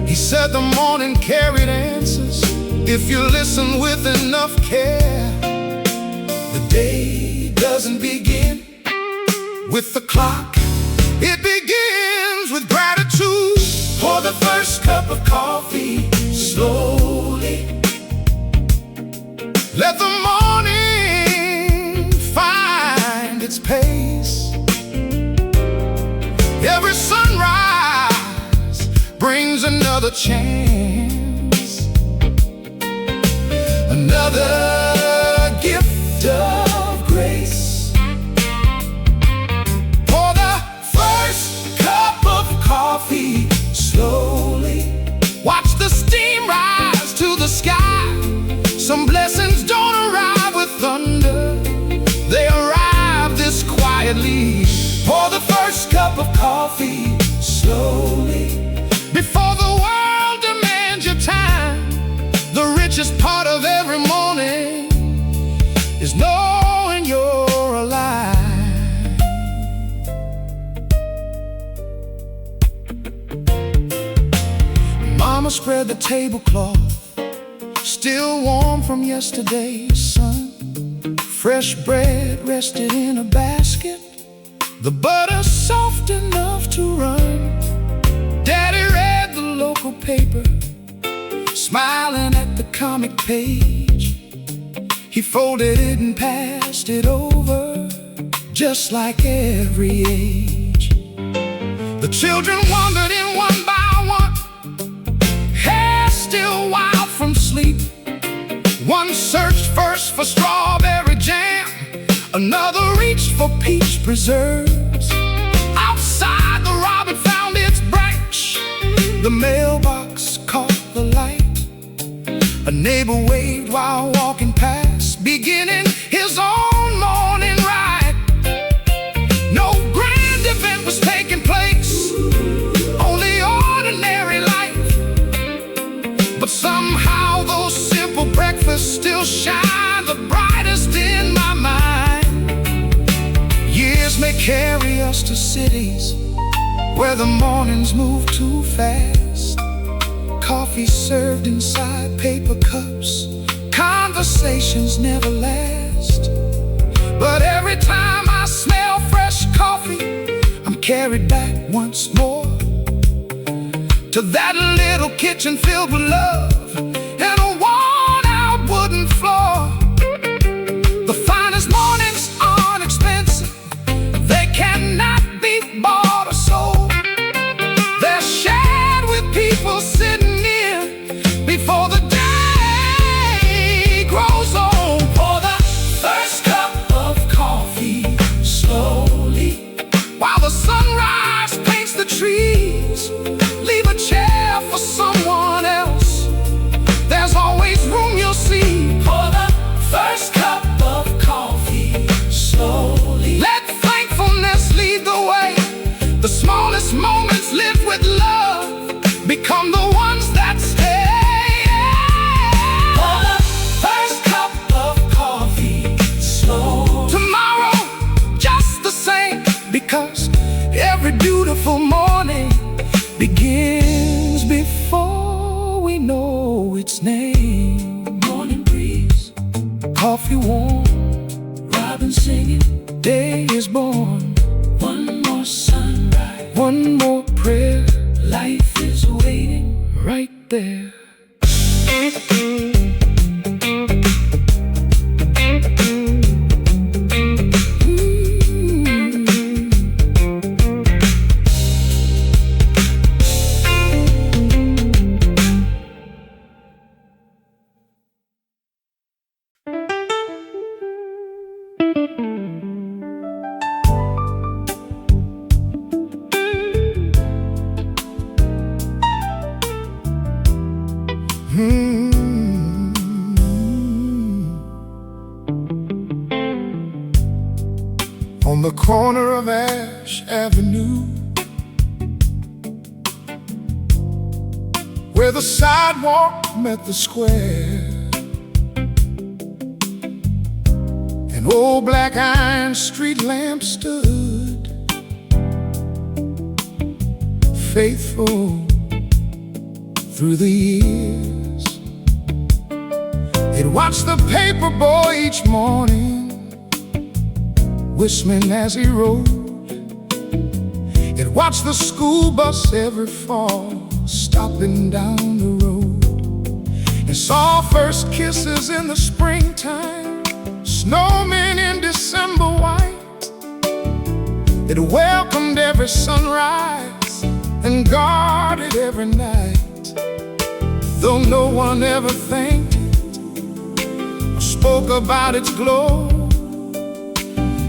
He said the morning carried answers if you listen with enough care. The day doesn't begin with the clock, it begins with gratitude. Pour the first cup of coffee slowly, let the morning find its pace. Every sunrise brings another chance, another gift of grace. Pour the first cup of coffee slowly, watch the steam rise to the sky. Some blessings don't arrive with thunder, they arrive this quietly. Pour the first cup of coffee slowly, before the world demands your time. The richest part of every morning is knowing you're alive. Mama spread the tablecloth, still warm from yesterday's sun. Fresh bread rested in a basket, the butter soft enough to run. Daddy read the local paper, smiling at the comic page. He folded it and passed it over, just like every age. The children wandered in one by one, hair still wild from sleep. One searched first for strawberry jam, another reached for peach preserves. Outside the robin found its branch, the mailbox caught the light. A neighbor waved while walking past, beginning his own morning ride. No grand event was taking place, only ordinary life. But somehow those simple breakfasts still shine the brightest in my mind. Years may carry us to cities where the mornings move too fast. Coffee served inside paper cups, conversations never last. But every time I smell fresh coffee, I'm carried back once more to that little kitchen filled with love and a worn-out wooden floor. The finest mornings aren't expensive, they cannot be bought or sold. They're shared with people sitting near before the day grows old. Pour the first cup of coffee slowly, while the sunrise paints the trees. Leave a chair for someone else, there's always room, you'll see. Pour the first cup of coffee slowly, let thankfulness lead the way. The smallest moments lived with love become the ones that stay. Pour the first cup of coffee slowly, tomorrow just the same, because every beautiful morning begins before we know its name. Morning breeze, coffee warm, robin singing, day is born. One more sunrise, one more prayer, there. On the corner of Ash Avenue, where the sidewalk met the square, an old black iron street lamp stood, faithful through the years. It watched the paper boy each morning, whistling as he rode. It watched the school bus every fall, stopping down the road. It saw first kisses in the springtime, snowmen in December white. It welcomed every sunrise and guarded every night. Though no one ever thanked it or spoke about its glow,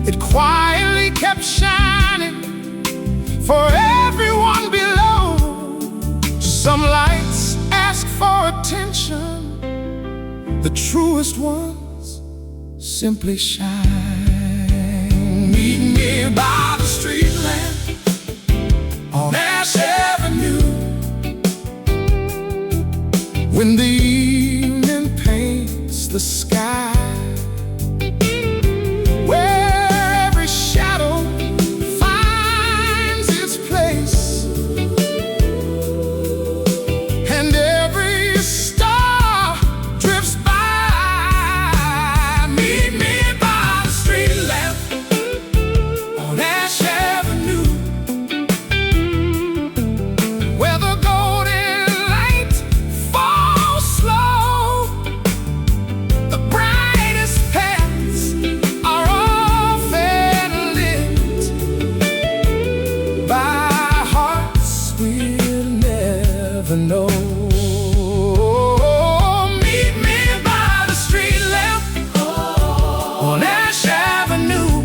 it quietly kept shining for everyone below. Some lights ask for attention, the truest ones simply shine. Meet me by the street lamp on Ash Avenue, when the evening paints the sky, know. Meet me by the street lamp on Ash Avenue,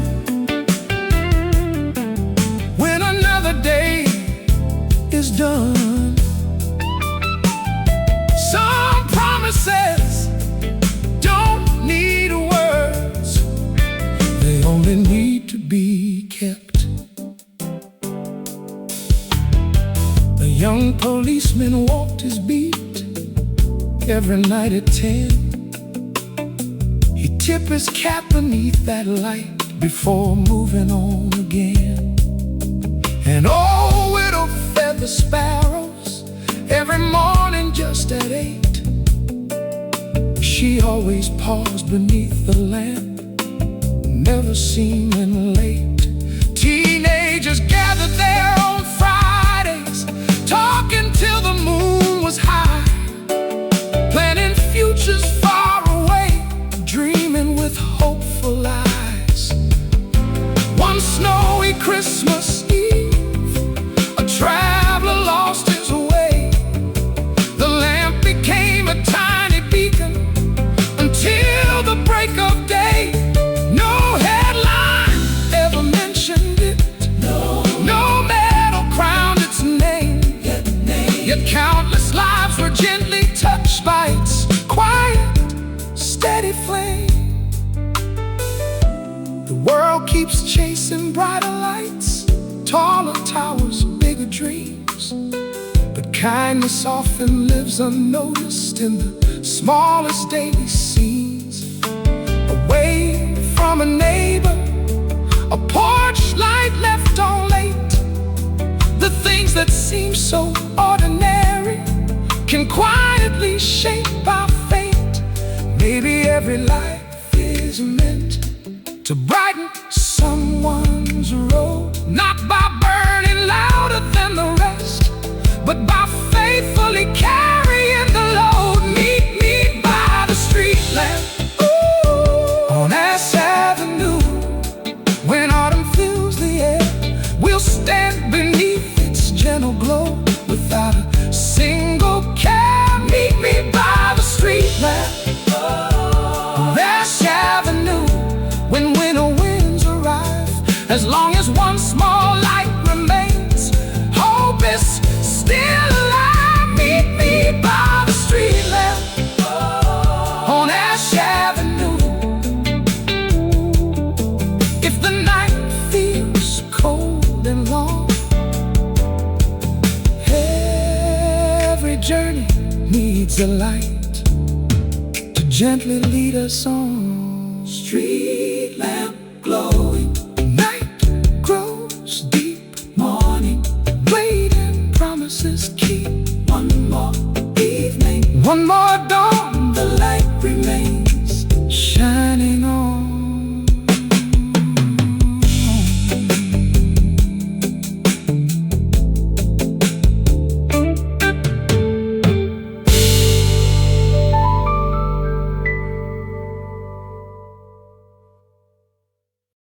when another day is done. Some promises don't need words, they only need to be kept. A young policeman walked his beat every night at 10. He'd tip his cap beneath that light before moving on again. And old widow fed the sparrows every morning just at 8. She always paused beneath the lamp, never seeming late. Teenagers gathered there on Fridays, talking till the moon was high, planning futures far away, dreaming with hopeful eyes. One snowy Christmas Eve, a traveler lost his way. The lamp became a tiny beacon until the break of day. No headline ever mentioned it, no medal crowned its name, yet countless lives were gently touched by its quiet, steady flame. The world keeps chasing brighter lights, taller towers, bigger dreams, but kindness often lives unnoticed in the smallest daily scenes. Away from a neighbor, a porch light left on late, the things that seem so ordinary can quietly shape our fate. Maybe every life is meant to brighten someone's road, not by burning louder than the rest, but by faithfully carrying We'll stand beneath its gentle glow without a single care. Meet me by the street lamp, Ash Avenue, when winter winds arrive. As long as one small light remains, hope is still alive. Meet me by the street lamp on Ash Avenue. If the night feels cold and long, every journey needs a light to gently lead us on. Street lamp glowing, night grows deep, morning waiting, promises keep. One more evening, one more dawn.